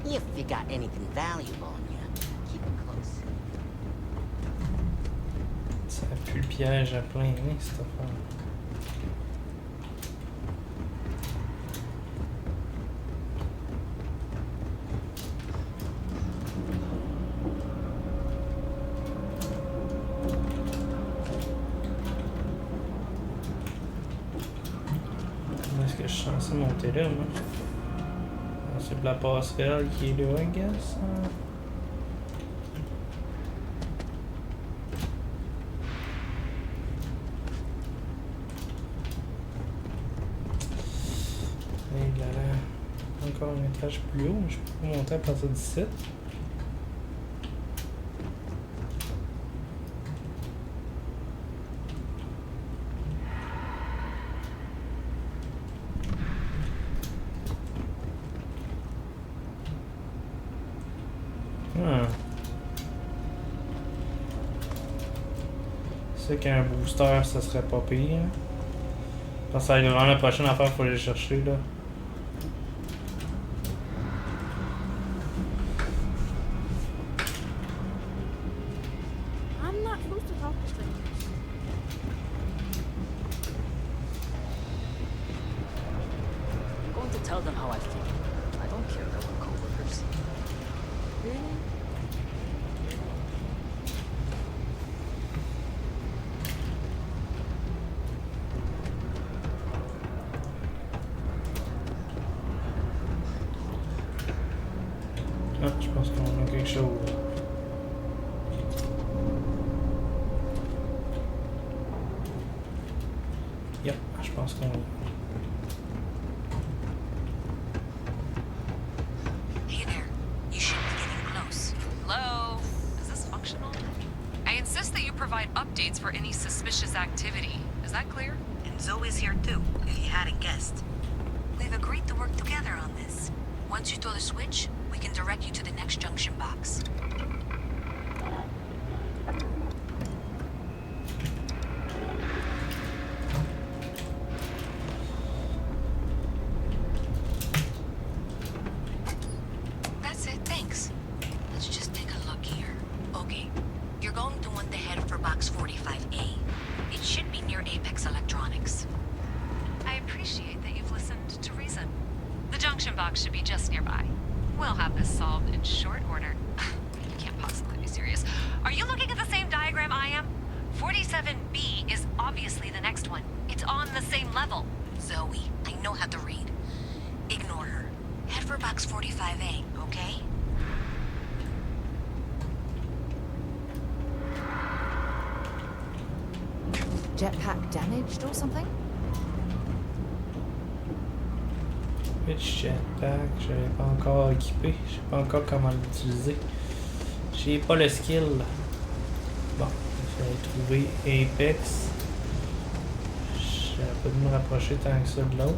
If you got anything valuable on you, keep it close. Ça pue le piège à plein nez, cette affaire. Comment est-ce que je suis censé monter là, moi? C'est la passerelle qui est là, I guess. Et là, encore un étage plus haut, je peux pas monter à partir d'ici. C'est qu'un booster, ça serait pas pire. Quand ça va être vraiment la prochaine affaire, faut aller le chercher là. I'm not supposed to talk to strangers. I'm going to tell them how I feel. I don't care that we're co-workers. Really? Ah, je pense qu'on a quelque chose. Yep, je pense qu'on a. Hey there. You should be getting close. Hello? Is this functional? I insist that you provide updates for any suspicious activity. Is that clear? And Zoe's here too, if you hadn't guessed. We've agreed to work together on this. Once you throw the switch, we can direct you to the next junction box. That's it, thanks. Let's just take a look here. Okay, you're going to want to head for box 45A. It should be near Apex Electronics. I appreciate that you've listened to reason. The junction box should be just nearby. We'll have this solved in short order. You can't possibly be serious. Are you looking at the same diagram I am? 47B is obviously the next one. It's on the same level. Zoe, I know how to read. Ignore her. Head for box 45A, okay? Jetpack damaged or something? Which jetpack, je l'ai pas encore équipé, je sais pas encore comment l'utiliser. J'ai pas le skill. Bon, J'avais trouvé Apex. J'avais pas dû me rapprocher tant que ça de l'autre.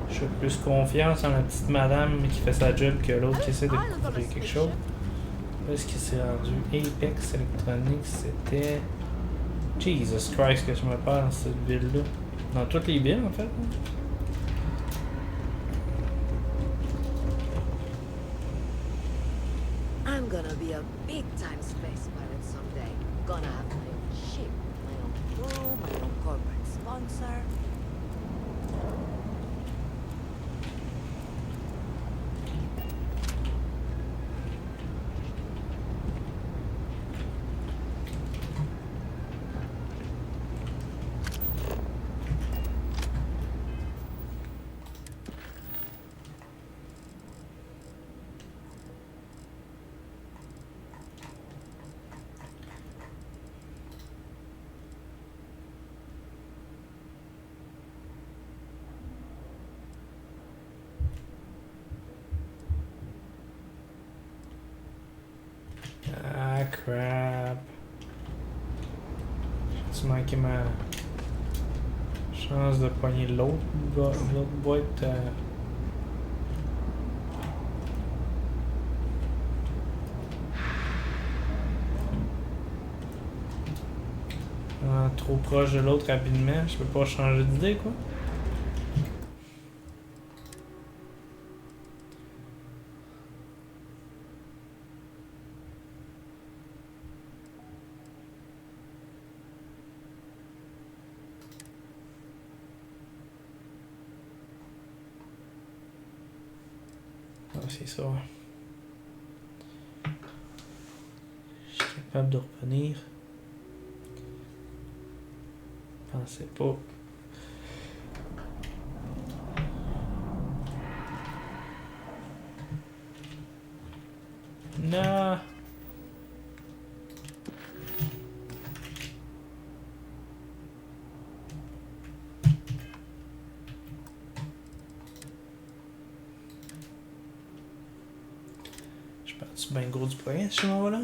Je fais plus confiance en la petite madame qui fait sa job que l'autre qui essaie de trouver quelque chose. Où est-ce qu'il s'est rendu? Apex électronique, c'était... Jesus Christ, que je me perds dans cette ville-là. Dans toutes les villes, en fait. I'm gonna be a big-time space pirate someday. Gonna have my own ship, my own crew, my own corporate sponsor. Ah, crap. J'ai manqué ma chance de pogner l'autre boîte. Trop proche de l'autre rapidement. Je peux pas changer d'idée, quoi. C'est ça. Je suis capable de revenir. Je pensais pas. Non. C'est bien gros du poignet, ce chemin-là.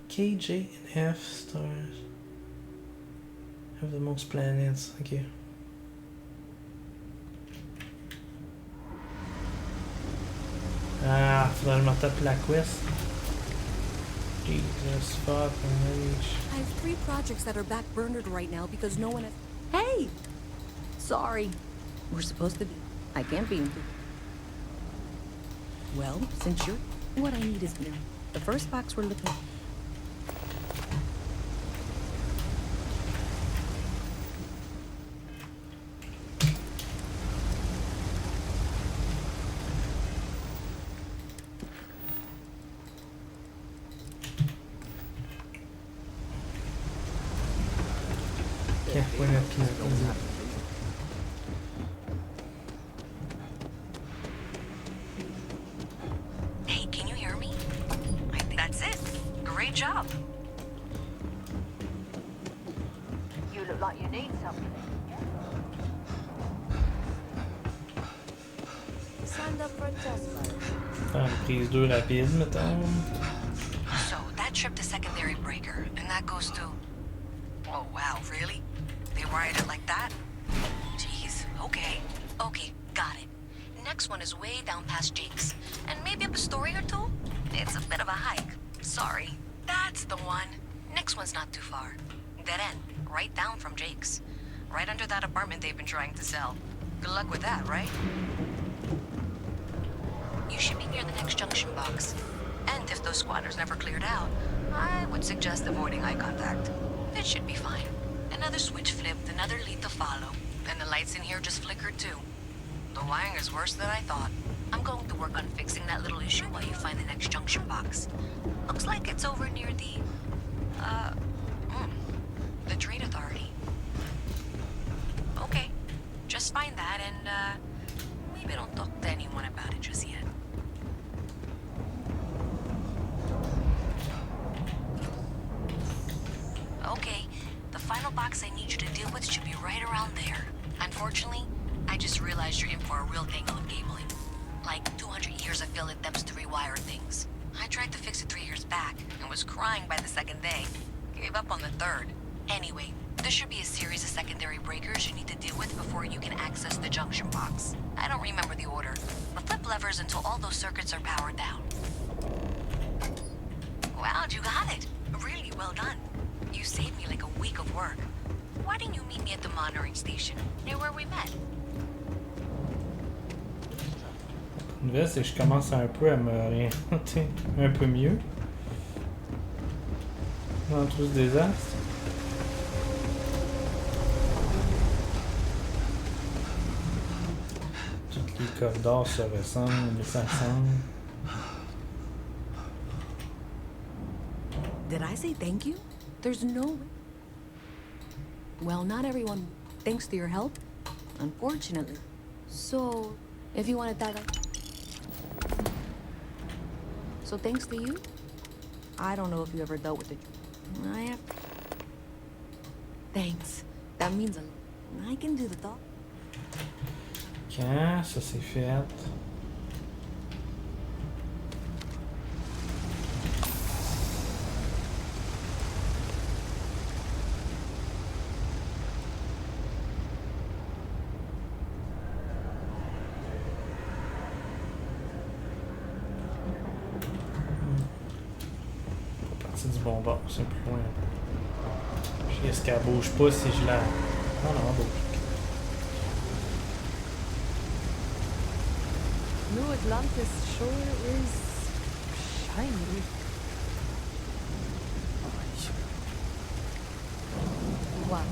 KJ and F stars have the most planets. Ok. Ah, faudrait que je me tape la quest. Jesus fucking rage. I have 3 projects that are backburnered right now because no one has... Hey! Sorry. We're supposed to be... I can't be... Well, since you're... What I need is here. The first box we're looking... Yeah, we're not Hey, can you hear me? I think that's it. Great job. You look like you need something. Signed up for a test flight. Faire une prise 2 rapide, mettons. So, that trip to Secondary Breaker, and that goes to... Oh, wow, really? They wired it like that? Jeez, okay. Okay, got it. Next one is way down past Jake's. And maybe up a story or two? It's a bit of a hike. Sorry. That's the one. Next one's not too far. Dead end, right down from Jake's. Right under that apartment they've been trying to sell. Good luck with that, right? You should be near the next junction box. And if those squatters never cleared out, I would suggest avoiding eye contact. It should be fine. Another switch flipped, another lead to follow. And the lights in here just flickered too. The wiring is worse than I thought. I'm going to work on fixing that little issue while you find the next junction box. Looks like it's over near the Trade Authority. Okay, just find that and, maybe don't talk to anyone about it just yet. Okay, the final box I need you to deal with should be right around there. Unfortunately, I just realized you're in for a real tangle of cabling. like 200 years of field attempts to rewire things. I tried to fix it 3 years back and was crying by the second day. Gave up on the third. Anyway, there should be a series of secondary breakers you need to deal with before you can access the junction box. I don't remember the order, but flip levers until all those circuits are powered down. Wow, you got it. Really well done. You saved me like a week of work. Why didn't you meet me at the monitoring station, near where we met? La nouvelle, c'est que je commence un peu à me réorienter un peu mieux dans tout ce désastre. Tous les corridors se ressemblent et s'assemblent. Did I say thank you? There's no... Well, not everyone thanks to your help, unfortunately. So, if you wanted that... So thanks to you, I don't know if you ever dealt with it. I have... Thanks. That means a lot. I can do the talk. Quand ça s'est fait? C'est du bon bord, c'est plus loin. Je sais est-ce qu'elle bouge pas si je la... Non, non, elle bouge. New Atlantis sure is shiny. What?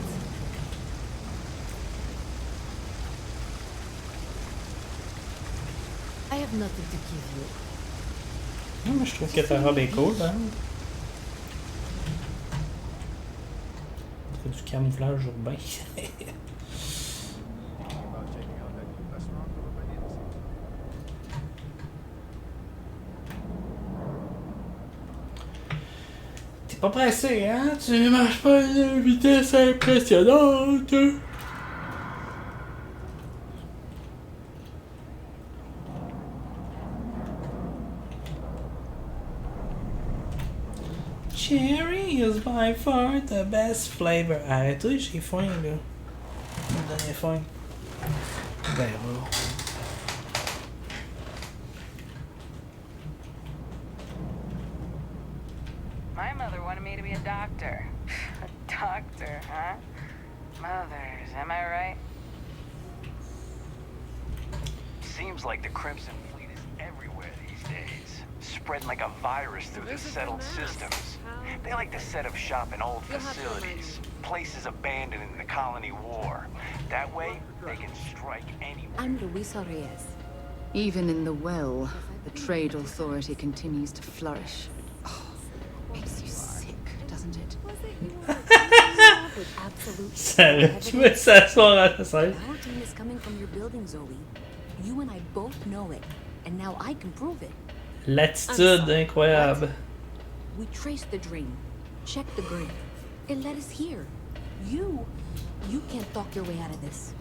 I have nothing to give you. Non, mais je trouve que ta robe est cool, hein. C'est du camouflage urbain. T'es pas pressé, hein? Tu marches pas à une vitesse impressionnante. Cherry is by far the best flavor. Arrêtez, j'ai faim, là. Vous me donnez faim. Ben, bon. My mother wanted me to be a doctor. A doctor, huh? Mothers, am I right? Seems like the Crimson Fleet is everywhere these days, spreading like a virus through the settled systems. They like to set up shop in old facilities, places abandoned in the colony war. That way, they can strike anywhere. I'm Luisa Reyes. Even in the well, the trade authority continues to flourish. Oh, makes you sick, doesn't it? Sérieux, tu veux s'asseoir à la scène? Our team is coming from your building, Zoe. You and I both know it, and now I can prove it. L'attitude incroyable. We traced the dream, checked the grid. It led us here. You can't talk your way out of this.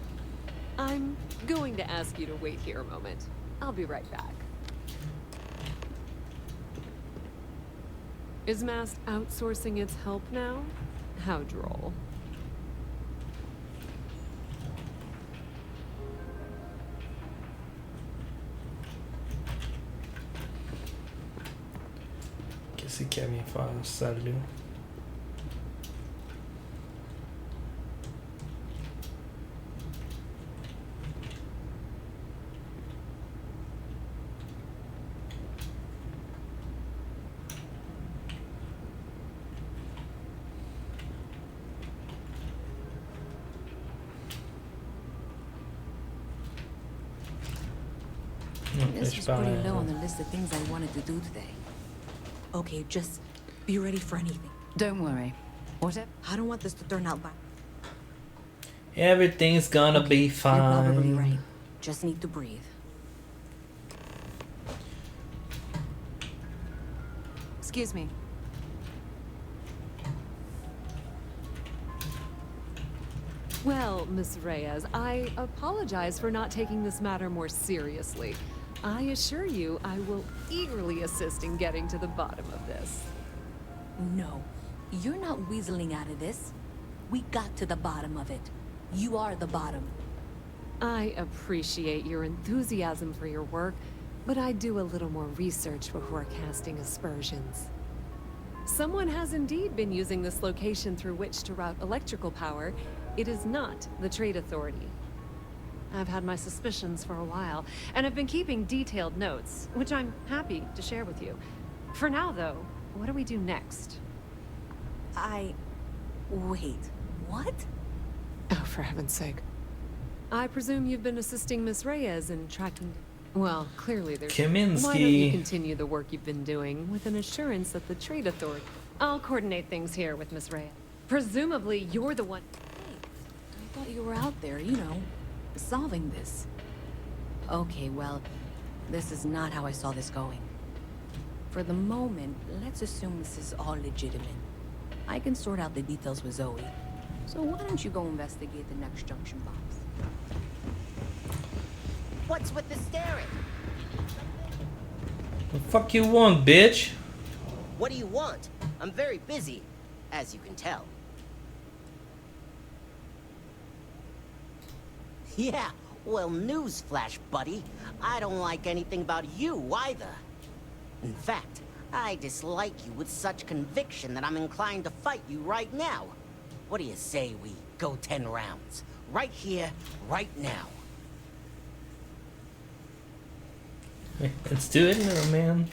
I'm going to ask you to wait here a moment. I'll be right back. Is Mast outsourcing its help now? How droll. Qu'est-ce qu'elle vient faire, celle-là? This was pretty low on the list of things I wanted to do today. Okay, just be ready for anything. Don't worry. Whatever. I don't want this to turn out bad. Everything's gonna be fine. You're probably right. Just need to breathe. Excuse me. Well, Miss Reyes, I apologize for not taking this matter more seriously. I assure you, I will eagerly assist in getting to the bottom of this. No, you're not weaseling out of this. We got to the bottom of it. You are the bottom. I appreciate your enthusiasm for your work, but I do a little more research before casting aspersions. Someone has indeed been using this location through which to route electrical power. It is not the Trade Authority. I've had my suspicions for a while, and have been keeping detailed notes, which I'm happy to share with you. For now, though, what do we do next? Wait, what? Oh, for heaven's sake. I presume you've been assisting Miss Reyes in tracking... Well, clearly there's... Kaminsky. Why don't you continue the work you've been doing with an assurance that the Trade Authority... I'll coordinate things here with Miss Reyes. Presumably, you're the one... I thought you were out there, you know, solving this. Okay, well, this is not how I saw this going. For the moment, let's assume this is all legitimate. I can sort out the details with Zoe. So why don't you go investigate the next junction box? What's with the staring? The fuck you want, bitch? What do you want? I'm very busy, as you can tell. Yeah, well, newsflash, buddy. I don't like anything about you either. In fact, I dislike you with such conviction that I'm inclined to fight you right now. What do you say we go 10 rounds? Right here, right now. Let's do it, little man.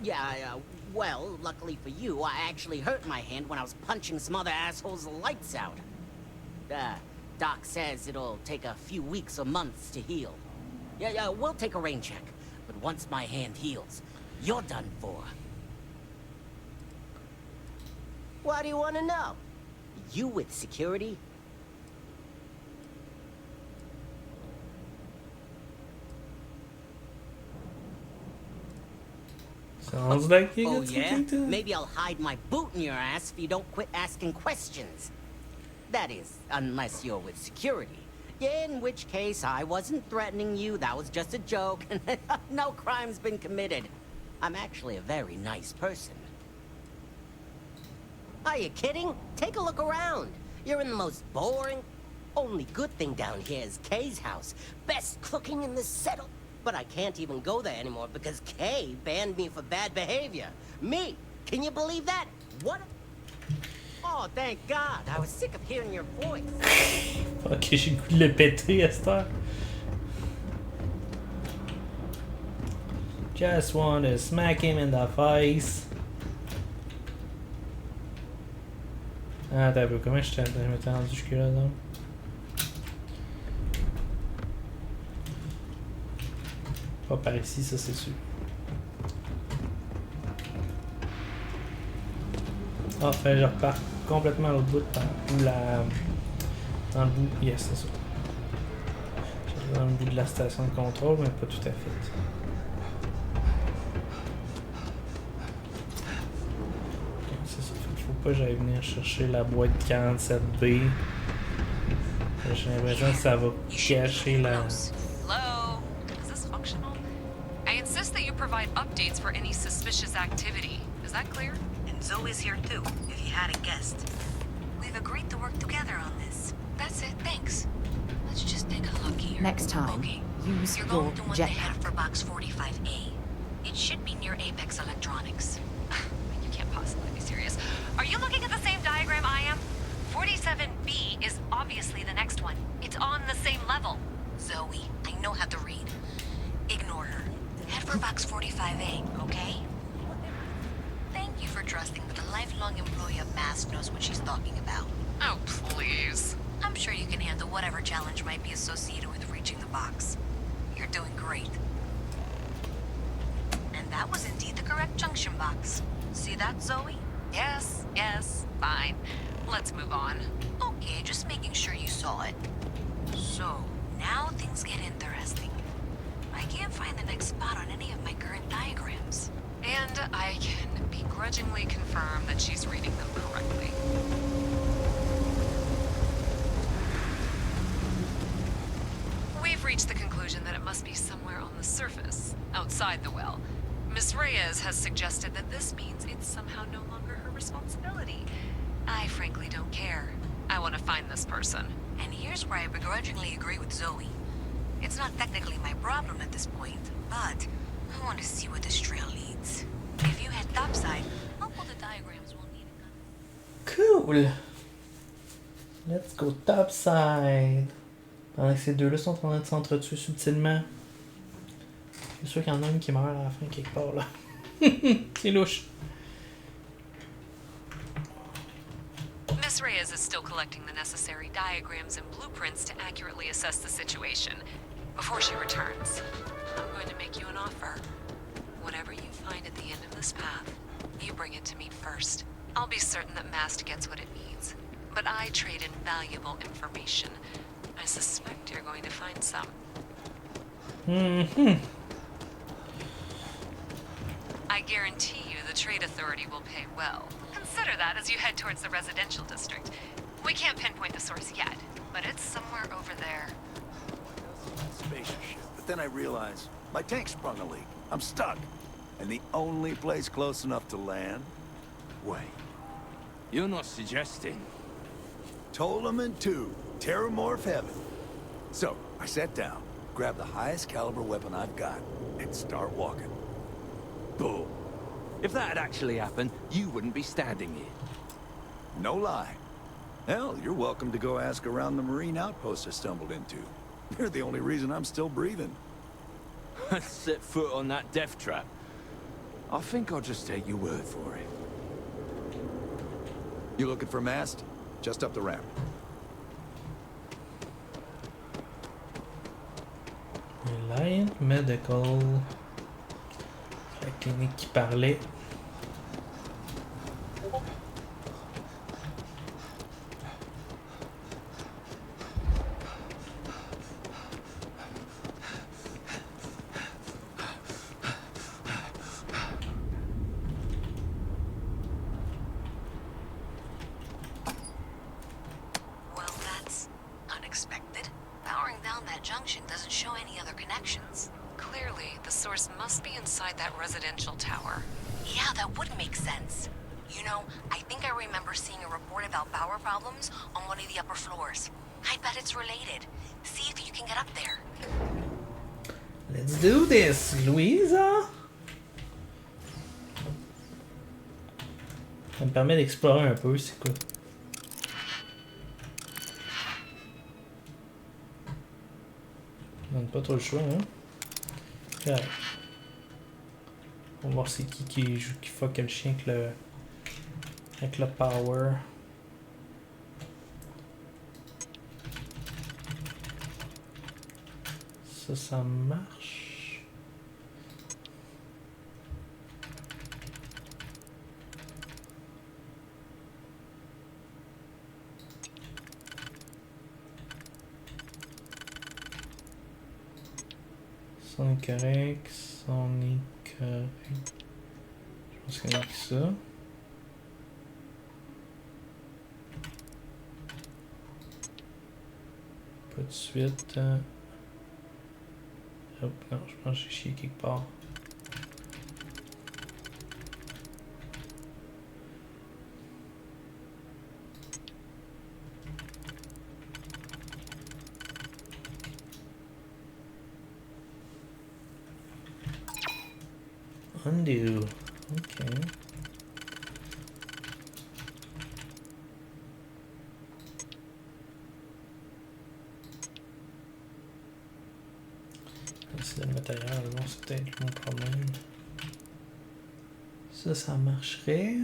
Yeah, well, luckily for you, I actually hurt my hand when I was punching some other assholes' lights out. Doc says it'll take a few weeks or months to heal. Yeah, we'll take a rain check. But once my hand heals, you're done for. What do you want to know? You with security? Sounds like you Oh got yeah? something to... Maybe I'll hide my boot in your ass if you don't quit asking questions. That is, unless you're with security. In which case, I wasn't threatening you, that was just a joke, and no crime's been committed. I'm actually a very nice person. Are you kidding? Take a look around. You're in the most boring... Only good thing down here is Kay's house. Best cooking in the settle. But I can't even go there anymore because Kay banned me for bad behavior. Me! Can you believe that? What? Oh, thank God. I was sick of hearing your voice. Ok, j'ai le goût de le péter à cette heure. Just want to smack him in the face. Ah, t'as vu, comment je m'étais rendu jusque-là, donc? Pas par ici, ça c'est sûr. Ah, fait je repars complètement à l'autre bout, dans le bout, yes, c'est ça. J'étais dans le bout de la station de contrôle, mais pas tout à fait. C'est ça, fait qu'il faut pas que j'aille venir chercher la boîte 47B. J'ai l'impression que ça va cacher la... Hello? Is this functional? I insist that you provide updates for any suspicious activity. Is that clear? And Zoe's here too, if you hadn't guessed. We've agreed to work together on this. That's it, thanks. Let's just take a look here. Next time, use You're your going to want to jetpack. head for box 45A. It should be near Apex Electronics. You can't possibly be serious. Are you looking at the same diagram I am? 47B is obviously the next one. It's on the same level. Zoe, I know how to read. Ignore her. Head for box 45A, okay? Thank you for trusting that a lifelong employee of MAST knows what she's talking about. Oh, please. I'm sure you can handle whatever challenge might be associated with reaching the box. You're doing great. And that was indeed the correct junction box. See that, Zoe? Yes, fine. Let's move on. Okay, just making sure you saw it. So, now things get interesting. I can't find the next spot on any of my current diagrams. And I can begrudgingly confirm that she's reading them correctly. We've reached the conclusion that it outside the well. Miss Reyes has suggested that this means it's somehow no longer her responsibility. I frankly don't care. I want to find this person. And here's where I begrudgingly agree with Zoe. It's not technically my problem at this point, but I want to see where this trail leads. If you head topside, I'll pull the diagrams we'll need. Cool! Let's go topside! Pendant que ces deux-là sont en train de s'entretuer subtilement. C'est sûr qu'il y en a une qui meurt à la fin quelque part là. C'est louche. Miss Reyes is still collecting the necessary diagrams and blueprints to accurately assess the situation. Before she returns, I'm going to make you an offer. Whatever you find at the end of this path, you bring it to me first. I'll be certain that Mast gets what it needs. But I trade in valuable information. I suspect you're going to find some. Mm-hmm. I guarantee you the Trade Authority will pay well. Consider that as you head towards the residential district. We can't pinpoint the source yet, but it's somewhere over there. Spaceship, but then I realized my tank sprung a leak. I'm stuck. And the only place close enough to land? Wait. You're not suggesting. Ptolemy 2, Terramorph Heaven. So, I sat down, grabbed the highest caliber weapon I've got, and start walking. Boom. If that had actually happened, you wouldn't be standing here. No lie. Hell, you're welcome to go ask around the Marine outpost I stumbled into. You're the only reason I'm still breathing. Set foot on that death trap. I think I'll just take your word for it. You looking for Mast? Just up the ramp. Reliant Medical. La clinique qui parlait. Well, that's unexpected. Powering down that junction doesn't show any other connections. Clearly, the source must be inside that residential tower. Yeah, that would make sense. You know, I think I remember seeing a report about power problems on one of the upper floors. I bet it's related. See if you can get up there. Let's do this, Louisa! Ça me permet d'explorer un peu, c'est quoi. On n'a pas trop le choix, hein? Ouais. On va voir c'est qui fuck le chien avec le power. Ça marche. Ça on est correct, ça on est correct. Je pense qu'il y a que ça. Pas de suite. Hop, non, je pense que j'ai chié quelque part. Undo. Ok. C'est le matériel, bon, c'est peut-être mon problème. Ça marcherait.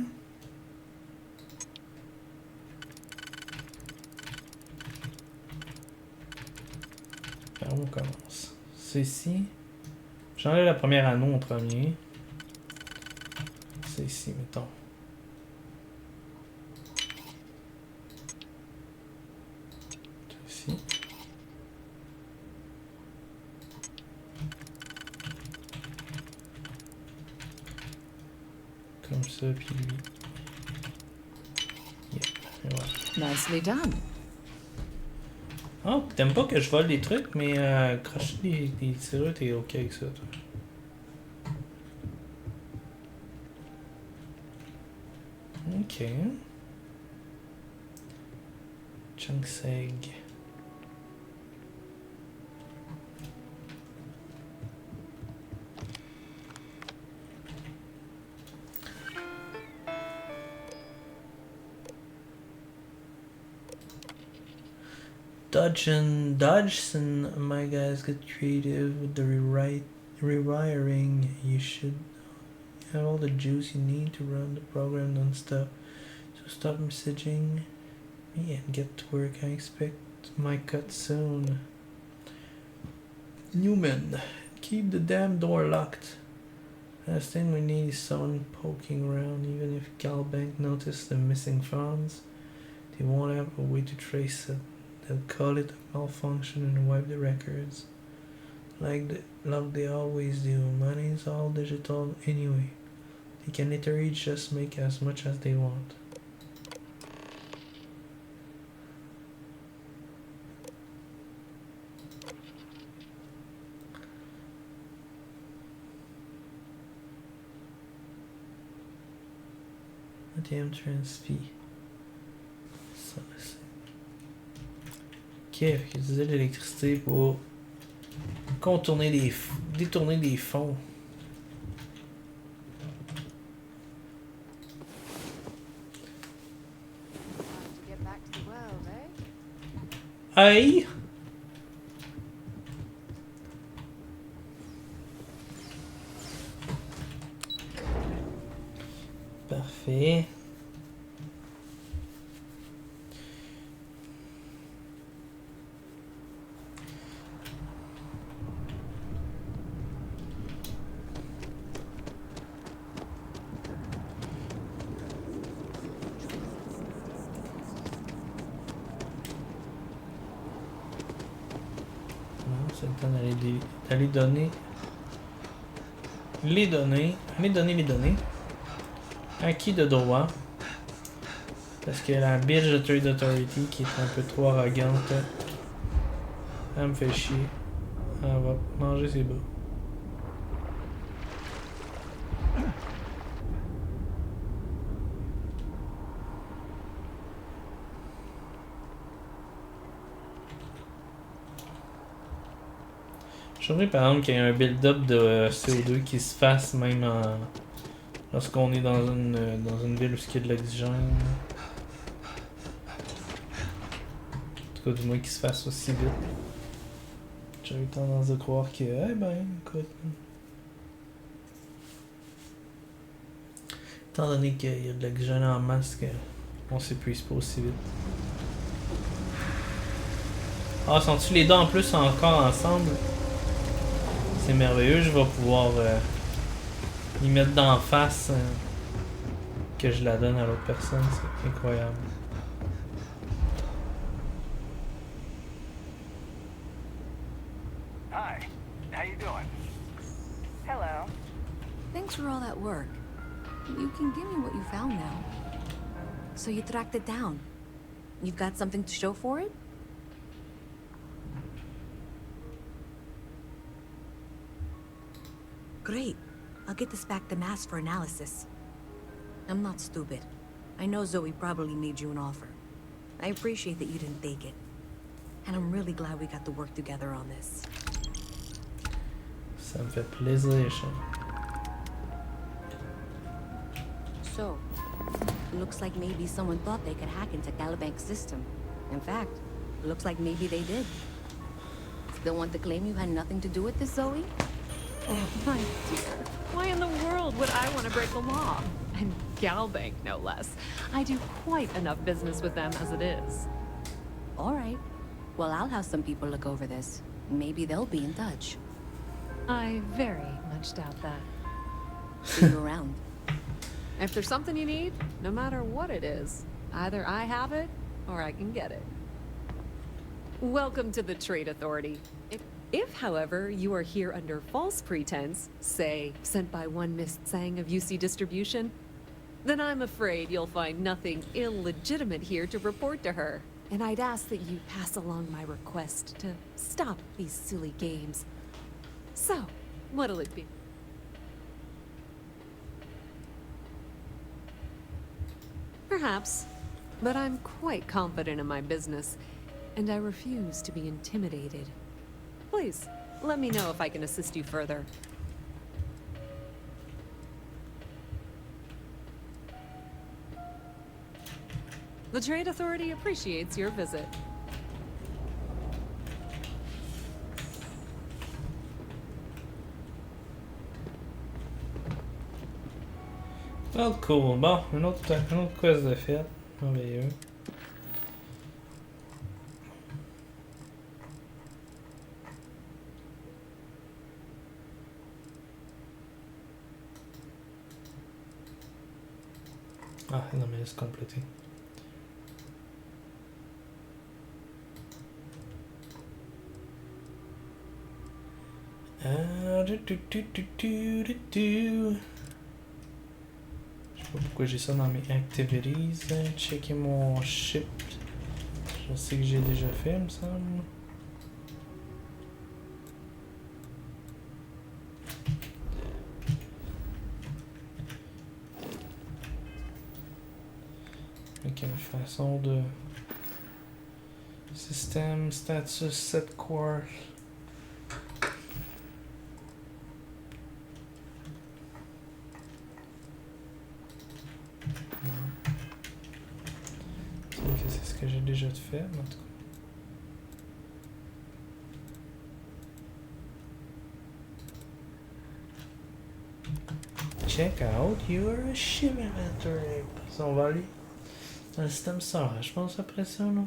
Par où on commence? C'est ici. J'enlève la première anneau en premier. C'est ici, mettons. C'est ici. Comme ça, puis lui. Yeah, et voilà. Nicely done. Oh, t'aimes pas que je vole des trucs, mais crocher des serrures, t'es ok avec ça, toi. Okay. Chunks egg. Dodgson, my guys, get creative with the rewiring. You should have all the juice you need to run the program non-stop. So stop messaging me and get to work. I expect my cut soon. Newman, keep the damn door locked. Last thing we need is someone poking around. Even if Galbank noticed the missing funds, they won't have a way to trace it. They'll call it a malfunction and wipe the records. Like they always do. Money is all digital anyway. They can literally just make as much as they want. ATM transfert. Ça, c'est... Ok, utiliser l'électricité pour détourner des fonds. Aïe! Parfait. C'est le temps d'aller donner les données. À qui de droit? Parce que la bitch de Trade Authority qui est un peu trop arrogante, elle me fait chier. Elle va manger ses bas. Je suis surpris par exemple qu'il y ait un build-up de CO2 qui se fasse même lorsqu'on est dans une ville où il y a de l'oxygène. En tout cas, du moins qu'il se fasse aussi vite. J'ai eu tendance de croire que, eh ben, écoute. Étant donné qu'il y a de l'oxygène en masse, on s'épuise pas aussi vite. Ah, sont-ils les deux en plus encore ensemble? C'est merveilleux, je vais pouvoir y mettre d'en face que je la donne à l'autre personne, c'est incroyable. Hi, how you doing? Hello. Thanks for all that work. You can give me what you found now. So you tracked it down. You've got something to show for it? Great. I'll get this back to Mass for analysis. I'm not stupid. I know Zoe probably made you an offer. I appreciate that you didn't take it. And I'm really glad we got to work together on this. Ça me fait plaisir, ça. So, looks like maybe someone thought they could hack into Calibank's system. In fact, looks like maybe they did. Still want to claim you had nothing to do with this, Zoe? Oh, my dear. Why in the world would I want to break the law? And Galbank, no less. I do quite enough business with them as it is. All right. Well, I'll have some people look over this. Maybe they'll be in touch. I very much doubt that. See you around. If there's something you need, no matter what it is, either I have it or I can get it. Welcome to the Trade Authority. If, however, you are here under false pretense, say, sent by one Miss Tsang of UC Distribution, then I'm afraid you'll find nothing illegitimate here to report to her. And I'd ask that you pass along my request to stop these silly games. So, what'll it be? Perhaps. But I'm quite confident in my business, and I refuse to be intimidated. Please, let me know if I can assist you further. The Trade Authority appreciates your visit. Oh, cool. Bon, une autre quest de fête. Merveilleux. Ah, non, mais laisse compléter. Je sais pas pourquoi j'ai ça dans mes activities. Checker mon ship. Je sais que j'ai déjà fait, il me semble. Ok, une façon de... Système, status, set course. C'est ce que j'ai déjà fait, en tout cas. Check out your ship inventory. Ça, on va aller dans le système solaire, je pense, après ça, non?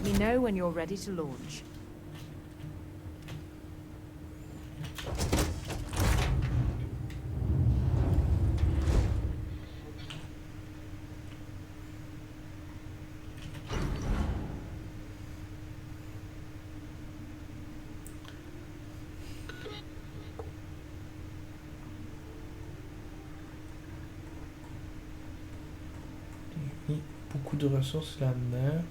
We know when you're ready to launch. Beaucoup de ressources là-dedans.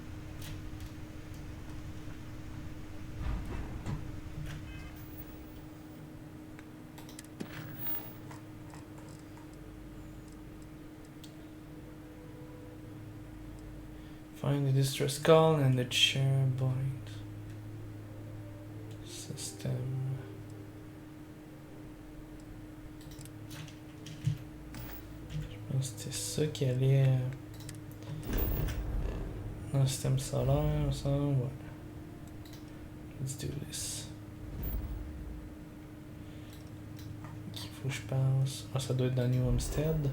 Find the distress call and the SharePoint system. Je pense que c'était ça qui allait dans le système solaire, ça, ouais. Let's do this. Qu'il faut que je pense. Ah, ça doit être dans New Homestead.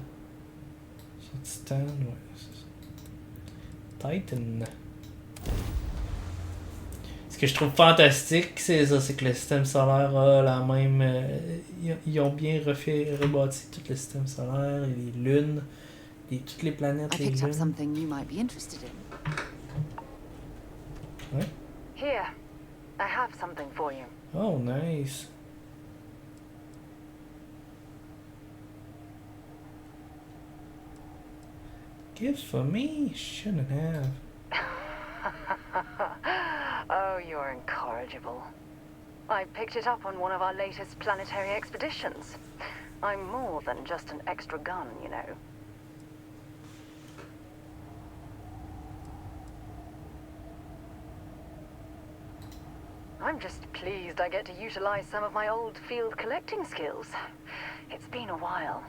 Sur Titan, ouais, c'est ça. Titan. Ce que je trouve fantastique, c'est ça, c'est que le système solaire a la même... ils ont bien rebâti tout le système solaire, et les lunes, toutes les planètes, I les picked up lunes. something you might be interested in. Ouais. Here, I have something for you. Oh, nice. Gifts for me? Shouldn't have. Oh, you're incorrigible. I picked it up on one of our latest planetary expeditions. I'm more than just an extra gun, you know. I'm just pleased I get to utilize some of my old field collecting skills. It's been a while.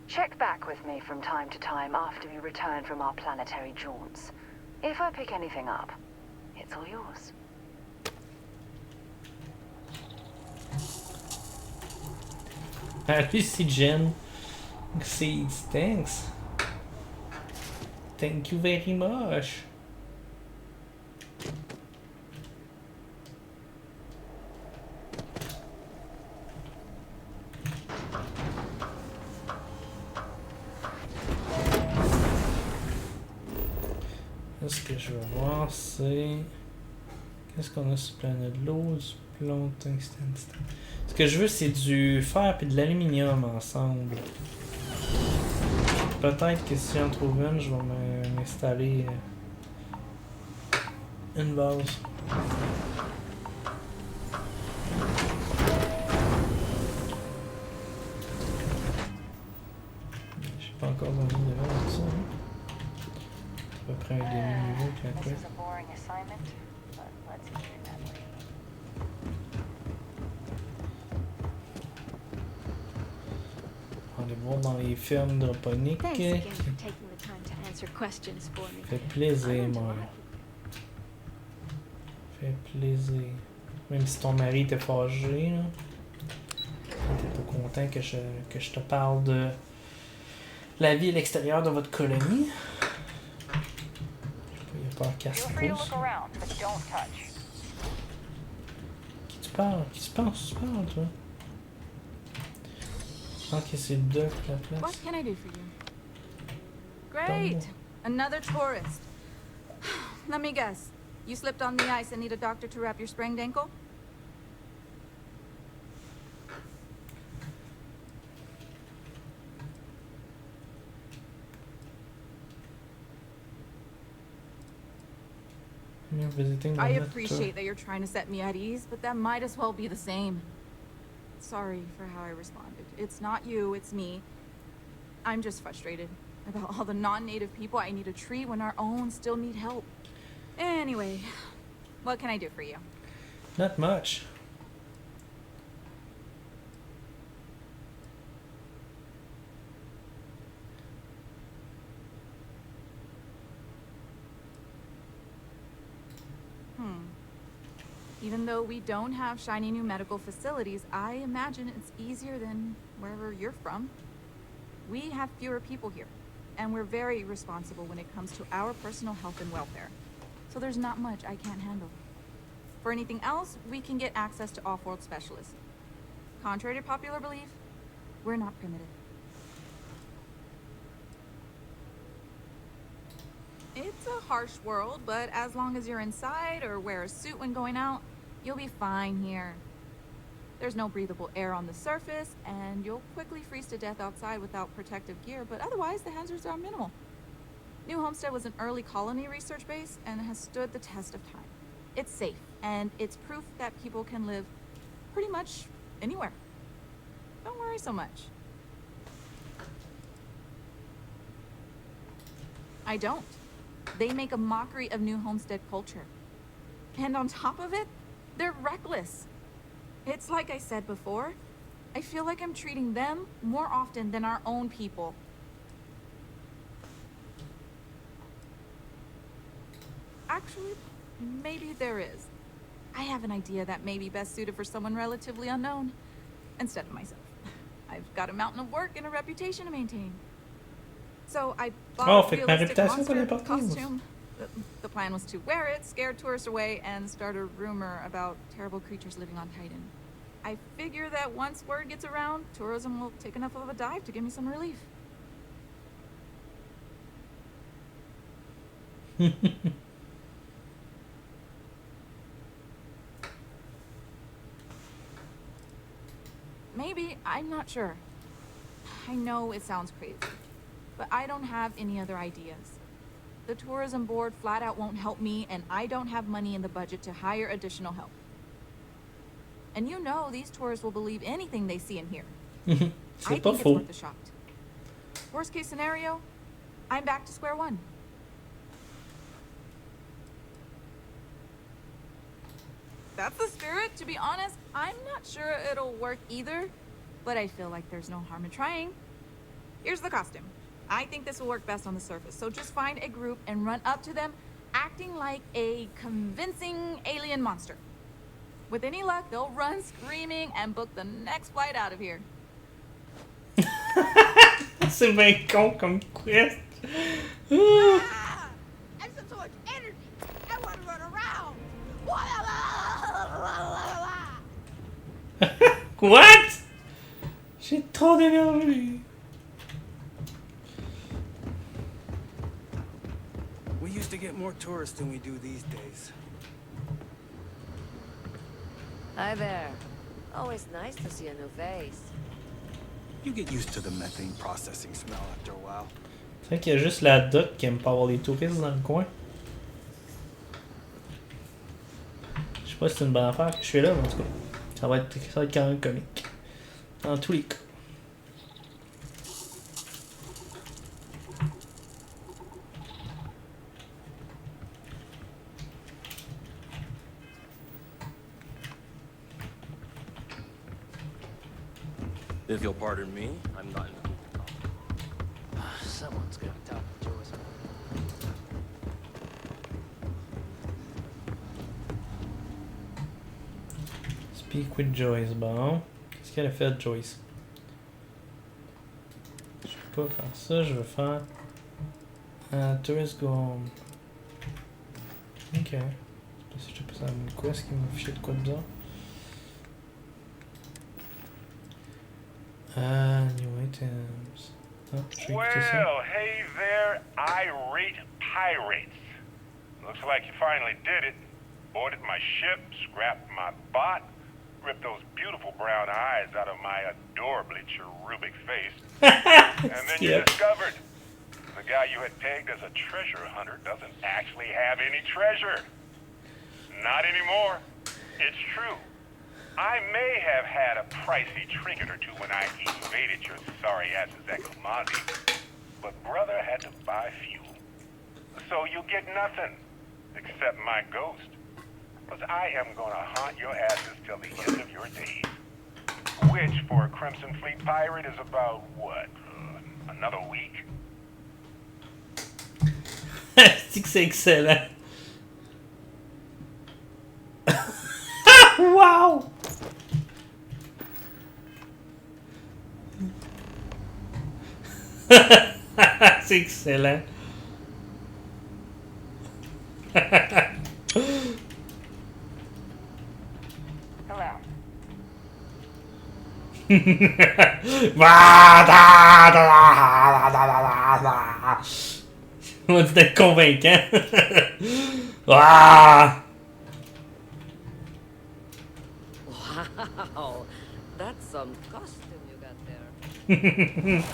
Check back with me from time to time after we return from our planetary jaunts. If I pick anything up, it's all yours. Merci, Jen. Seeds, thanks. Thank you very much. Ce que je veux voir, c'est... Qu'est-ce qu'on a sur planète de l'eau, du plomb, tungstène. Ce que je veux, c'est du fer et de l'aluminium ensemble. Peut-être que si j'en trouve une, je vais m'installer une base. J'ai pas encore donné de level avec ça. Hein? À peu près un demi-niveau puis après. On va voir dans les fermes hydroponiques. Fait plaisir, moi. Fait plaisir. Même si ton mari était fâché, là. T'es pas content que je te parle de la vie à l'extérieur de votre colonie. Il a peur casse-pouce. Qui tu parles? Qui tu penses que tu parles, toi? Ok, c'est le doc la place. What can I do for you? Great! Another tourist. Let me guess. You slipped on the ice and need a doctor to wrap your sprained ankle? I appreciate that you're trying to set me at ease, but that might as well be the same. Sorry for how I responded. It's not you, it's me. I'm just frustrated about all the non-native people I need to treat when our own still need help. Anyway, what can I do for you? Not much. Even though we don't have shiny new medical facilities, I imagine it's easier than wherever you're from. We have fewer people here, and we're very responsible when it comes to our personal health and welfare. So there's not much I can't handle. For anything else, we can get access to off-world specialists. Contrary to popular belief, we're not primitive. It's a harsh world, but as long as you're inside or wear a suit when going out, you'll be fine here. There's no breathable air on the surface, and you'll quickly freeze to death outside without protective gear, but otherwise the hazards are minimal. New Homestead was an early colony research base and has stood the test of time. It's safe, and it's proof that people can live pretty much anywhere. Don't worry so much. I don't. They make a mockery of New Homestead culture. And on top of it, they're reckless. It's like I said before, I feel like I'm treating them more often than our own people. Actually, maybe there is. I have an idea that may be best suited for someone relatively unknown, instead of myself. I've got a mountain of work and a reputation to maintain. So I bought a realistic monster costume. The plan was to wear it, scare tourists away, and start a rumor about terrible creatures living on Titan. I figure that once word gets around, tourism will take enough of a dive to give me some relief. Maybe, I'm not sure. I know it sounds crazy, but I don't have any other ideas. The tourism board flat out won't help me, and I don't have money in the budget to hire additional help. And you know these tourists will believe anything they see and hear. I think it's worth a shot. Worst case scenario, I'm back to square one. That's the spirit. To be honest, I'm not sure it'll work either, but I feel like there's no harm in trying. Here's the costume. I think this will work best on the surface, so just find a group and run up to them, acting like a convincing alien monster. With any luck, they'll run screaming and book the next flight out of here. C'est bien con comme quest. I have so much energy. I want to run around. What? J'ai trop d'énergie. We used to get more tourists than we do these days. Hi there. Always nice to see a new face. You get used to the methane processing smell after a while. Fait qu'il y a juste la doc qui aime pas avoir les touristes dans le coin. Je sais pas si c'est une bonne affaire que je fais là, mais en tout cas, ça va être quand même comique. Dans tous les cas. If you'll pardon me, I'm not in the mood to talk. Someone's got to talk to Joyce. Speak with Joyce. Bon. Qu'est-ce qu'elle a fait, Joyce? Je peux pas faire ça, je veux faire... Tourist go home. Ok. Je sais pas ça me quoi, est-ce qu'il m'a fiché de quoi de bizarre? New items. Oh, je vais écouter ça. Well, hey there, irate pirates. Looks like you finally did it. Boarded my ship, scrapped my bot, ripped those beautiful brown eyes out of my adorably cherubic face, and then you discovered the guy you had pegged as a treasure hunter doesn't actually have any treasure. Not anymore. It's true. I may have had a pricey trinket or two when I evaded your sorry asses at Kumazi, but brother had to buy fuel. So you get nothing, except my ghost. Because I am gonna haunt your asses till the end of your days. Which, for a Crimson Fleet pirate, is about, what, another week? C'est que c'est excellent. Wow! C'est excellent. Hello. On dit d'être convaincant. Ah! Wow, that's some costume you got there.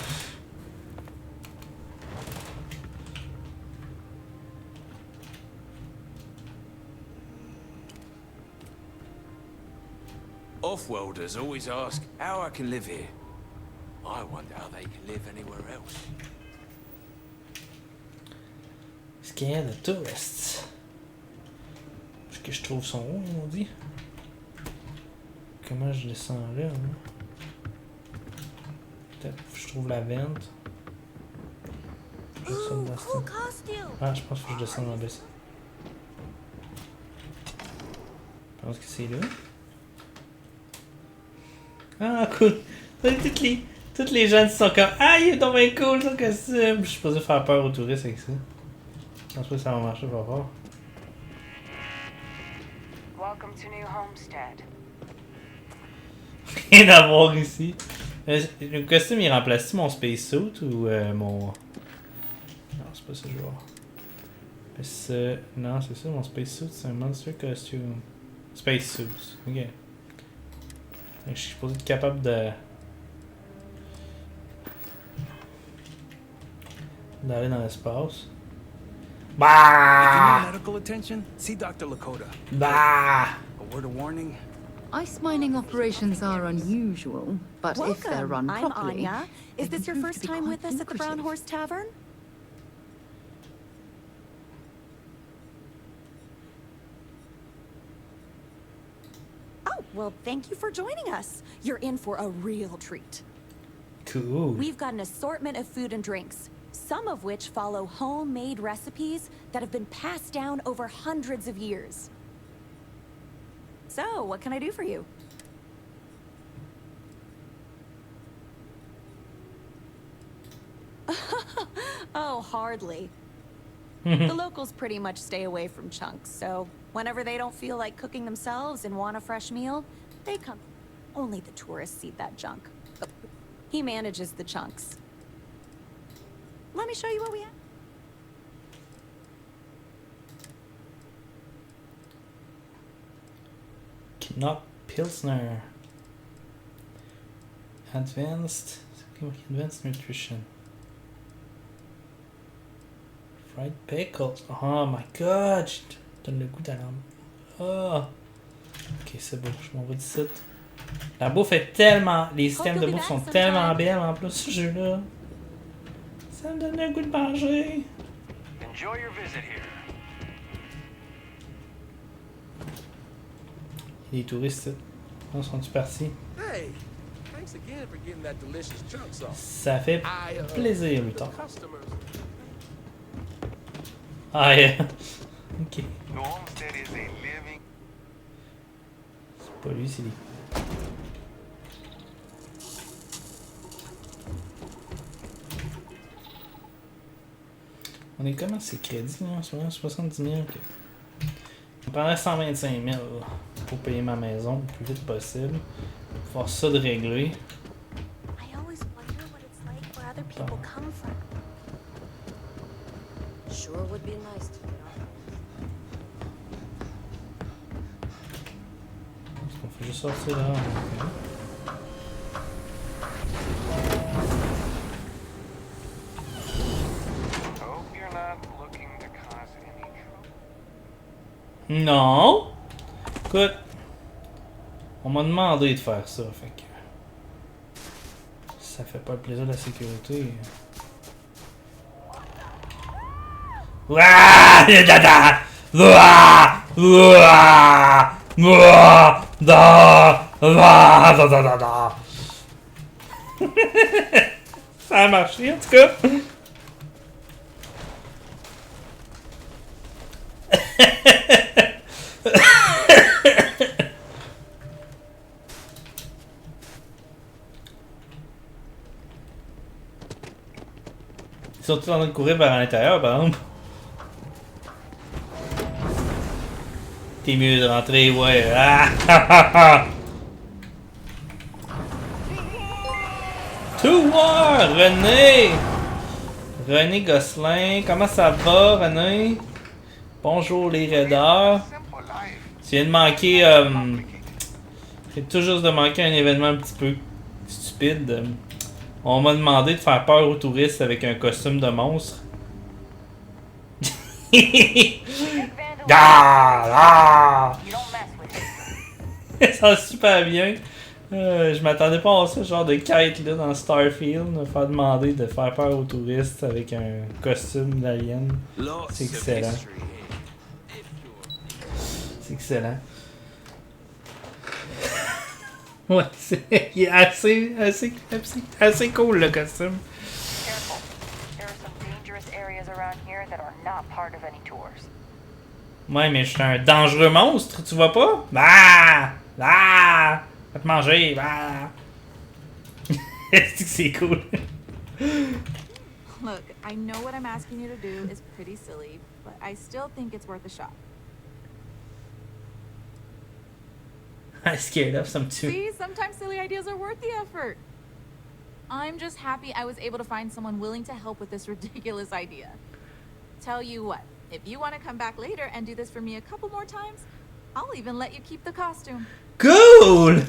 Off-worlders always ask how I can live here. I wonder how they can live anywhere else. Scan the tourists. Est-ce que je trouve son haut, ils m'ont dit? Comment je descends là, hein? Peut-être que je trouve la vente. Ah, je pense que je descends en bas. Je pense que c'est là. Ah, cool! Toutes les gens sont comme ah, il est donc bien cool son costume! Je suis supposé faire peur aux touristes avec ça. Je pense pas que ça va marcher pas fort. Welcome to New Homestead. Rien à voir ici. Le costume il remplace-tu mon spacesuit ou mon. Non, c'est pas ça que je vois. Non, c'est ça, mon spacesuit, c'est un monster costume. Spacesuit, ok. Je suis supposé être capable de. D'aller dans l'espace. Bah! If you need medical attention, see Dr. Lakota. Bah! A word of warning. Ice mining operations are unusual, but if they're run I'm properly, Anya. Is this your first time with us at the Brown Horse Tavern? Oh, well, thank you for joining us. You're in for a real treat. Cool. We've got an assortment of food and drinks, some of which follow homemade recipes that have been passed down over hundreds of years. So, what can I do for you? Oh, hardly. The locals pretty much stay away from chunks, so whenever they don't feel like cooking themselves and want a fresh meal, they come. Only the tourists eat that junk. He manages the chunks. Let me show you what we have. Not Pilsner. Advanced nutrition. Fried pickles. Oh my god, je te donne le goût d'aller en... Oh. Ok, c'est beau, je m'en vais d'ici. La bouffe est tellement... Les systèmes de bouffe sont tellement belles en plus, ce jeu-là. Ça me donne le goût de manger. Enjoy your visit here. Les touristes, ils sont-ils partis? Hey, thanks again for getting that delicious chunk sauce. Ça fait plaisir, lui, tard. Ah, yeah. Ok. C'est pas lui, c'est lui. On est comment ces crédits, là, en ce moment? 70 000, ok. On prendrait 125 000 pour payer ma maison le plus vite possible. Faut faire ça de régler. Sure would be nice to On fait juste sortir là. Okay. Non! Écoute, on m'a demandé de faire ça, fait que... Ça fait pas le plaisir de la sécurité. Ça a marché en tout cas! Ils sont tous en train de courir vers l'intérieur, par exemple. T'es mieux de rentrer, ouais. Tout voir, René! René Gosselin, comment ça va, René? Bonjour les raiders. Tu viens de manquer... j'ai tout juste de manquer un événement un petit peu stupide. On m'a demandé de faire peur aux touristes avec un costume de monstre. Ça va super bien. Je m'attendais pas à ce genre de quête là dans Starfield. Me faire demander de faire peur aux touristes avec un costume d'alien. C'est excellent. C'est excellent. Ouais, il est assez cool le costume. Ouais, mais je suis un dangereux monstre, tu vois pas? Va te manger, c'est cool. Look, I know what I'm asking you to do is pretty silly, but I still think it's worth a shot. I scared of some too. See, sometimes silly ideas are worth the effort. I'm just happy I was able to find someone willing to help with this ridiculous idea. Tell you what, if you want to come back later and do this for me a couple more times, I'll even let you keep the costume. Cool!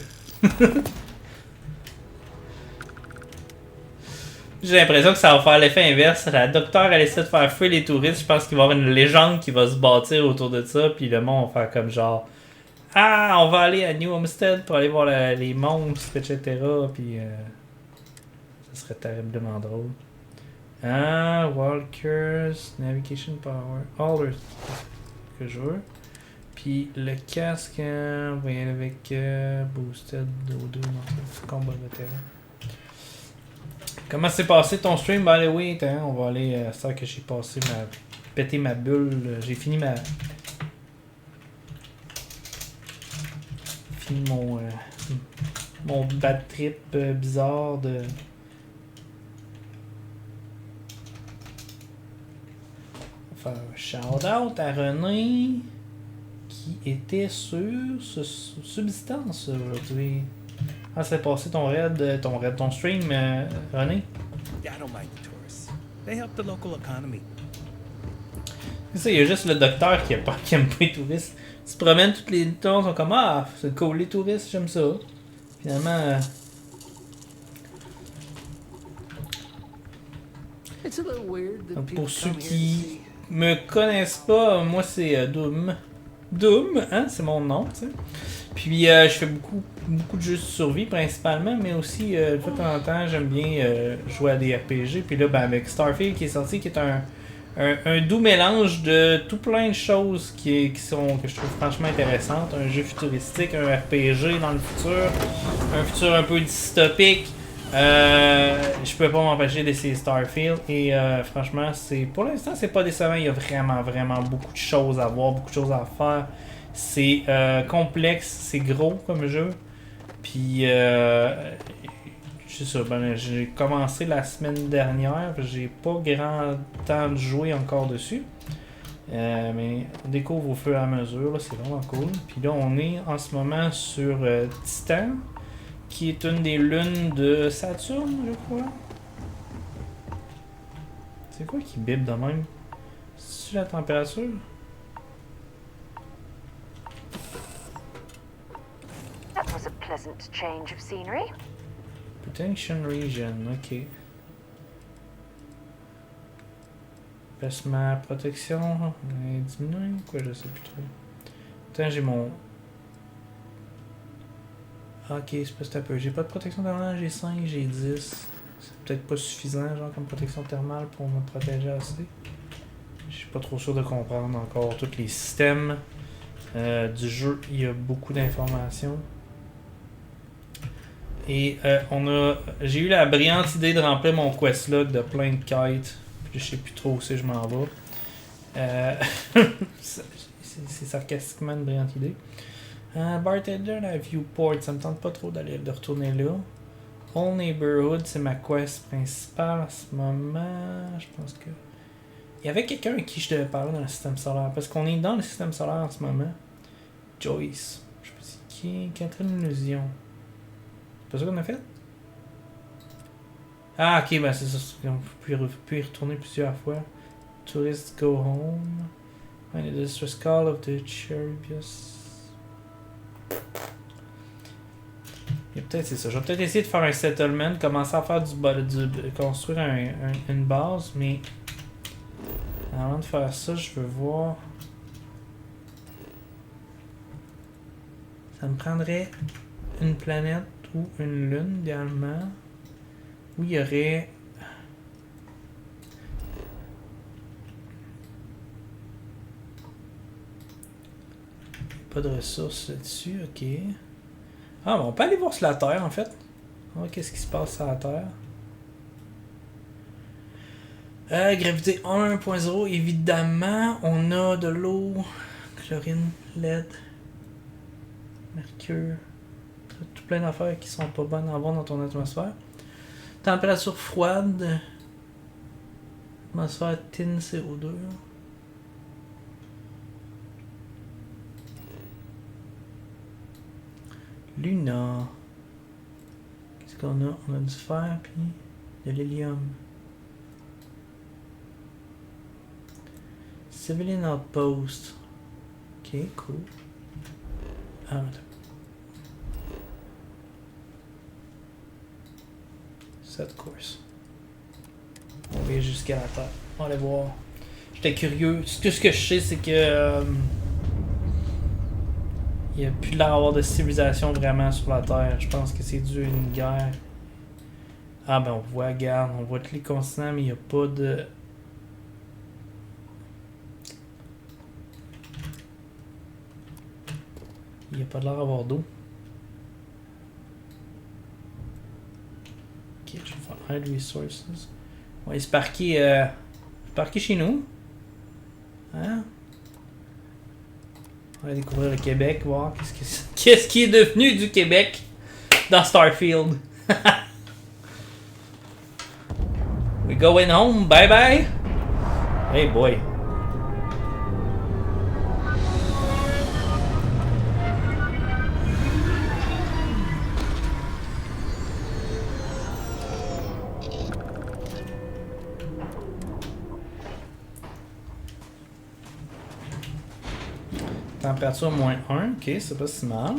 J'ai l'impression que ça va faire l'effet inverse. La docteure, elle essaie de faire fuir les touristes. Je pense qu'il va y avoir une légende qui va se bâtir autour de ça. Puis le monde va faire comme genre... Ah, on va aller à New Homestead pour aller voir les monstres, etc. Puis ça serait terriblement drôle. Ah, Walkers, Navigation Power, All que je veux. Puis le casque, on va y aller avec Boosted O2, combat vétéran. Comment s'est passé ton stream, by the way? On va aller à ça que j'ai passé pété ma bulle. J'ai fini mon bad trip bizarre de... Faire un shout-out à René qui était sur subsistance aujourd'hui. Ah, c'est passé ton stream, René? Yeah, I don't mind the tourists. They help the local economy. C'est ça, il y a juste le docteur qui aime pas les touristes. Tu te promènes toutes les temps, ils sont comme ah, c'est cool les touristes, j'aime ça. Finalement. Donc pour ceux qui me connaissent pas, moi c'est Doom. Doom, hein, c'est mon nom, tu sais. Puis je fais beaucoup de jeux de survie principalement, mais aussi de temps en temps j'aime bien jouer à des RPG. Puis là, ben, avec Starfield qui est sorti, qui est un doux mélange de tout plein de choses que je trouve franchement intéressantes. Un jeu futuristique, un RPG dans le futur, un futur un peu dystopique. Je peux pas m'empêcher d'essayer Starfield et franchement, pour l'instant c'est pas décevant. Il y a vraiment beaucoup de choses à voir, beaucoup de choses à faire. C'est complexe, c'est gros comme jeu. Puis c'est ça, ben, j'ai commencé la semaine dernière, j'ai pas grand temps de jouer encore dessus. Mais on découvre au fur et à mesure, là, c'est vraiment cool. Puis là on est en ce moment sur Titan, qui est une des lunes de Saturne, je crois. C'est quoi qui bip de même? C'est la température? That was a pleasant change of scenery. Protection region, ok. Baisse ma protection. Diminue quoi, je sais plus trop. Attends, j'ai mon. Ok, c'est pas un peu. J'ai pas de protection thermale, j'ai 5, j'ai 10. C'est peut-être pas suffisant, genre, comme protection thermale pour me protéger assez. Je suis pas trop sûr de comprendre encore tous les systèmes du jeu. Il y a beaucoup d'informations. Et j'ai eu la brillante idée de remplir mon questlog de plein de kites. Puis je sais plus trop où c'est je m'en vais. C'est sarcastiquement une brillante idée. Bartender à Viewport, ça me tente pas trop de retourner là. All Neighborhood, c'est ma quest principale en ce moment. Je pense que. Il y avait quelqu'un à qui je devais parler dans le système solaire. Parce qu'on est dans le système solaire en ce moment. Joyce. Je sais pas c'est qui. Catherine Illusion. C'est pas ça qu'on a fait? Ah, ok, ben c'est ça. On peut y retourner plusieurs fois. Tourists go home. Find the distress call of the Cherubius. Peut-être c'est ça. Je vais peut-être essayer de faire un settlement, commencer à faire construire une base, mais avant de faire ça, je veux voir. Ça me prendrait une planète ou une lune idéalement où il y aurait pas de ressources là-dessus, ok. Ah, bon, on peut aller voir sur la Terre, en fait. On va qu'est-ce qui se passe sur la Terre. Gravité 1.0, évidemment. On a de l'eau, chlorine, lead, mercure. Tout plein d'affaires qui sont pas bonnes à avoir dans ton atmosphère. Température froide. Atmosphère thin CO2. Luna. Qu'est-ce qu'on a? On a du fer puis de l'hélium. Civilian Outpost. Ok, cool. Ah, attends. Set course. On va jusqu'à la Terre. On va aller voir. J'étais curieux. Tout ce que je sais, c'est que il n'y a plus l'air d'avoir de civilisation vraiment sur la Terre. Je pense que c'est dû à une guerre. Ah ben on voit, regarde, on voit tous les continents, mais il n'y a pas de. Il n'y a pas de l'air d'avoir d'eau. Ok, je vais faire Hide Resources. On va aller se parquer chez nous. Hein? On va découvrir le Québec, voir qu'est-ce qui est devenu du Québec dans Starfield. We going home, bye bye. Hey boy. Température -1, ok, c'est pas si mal.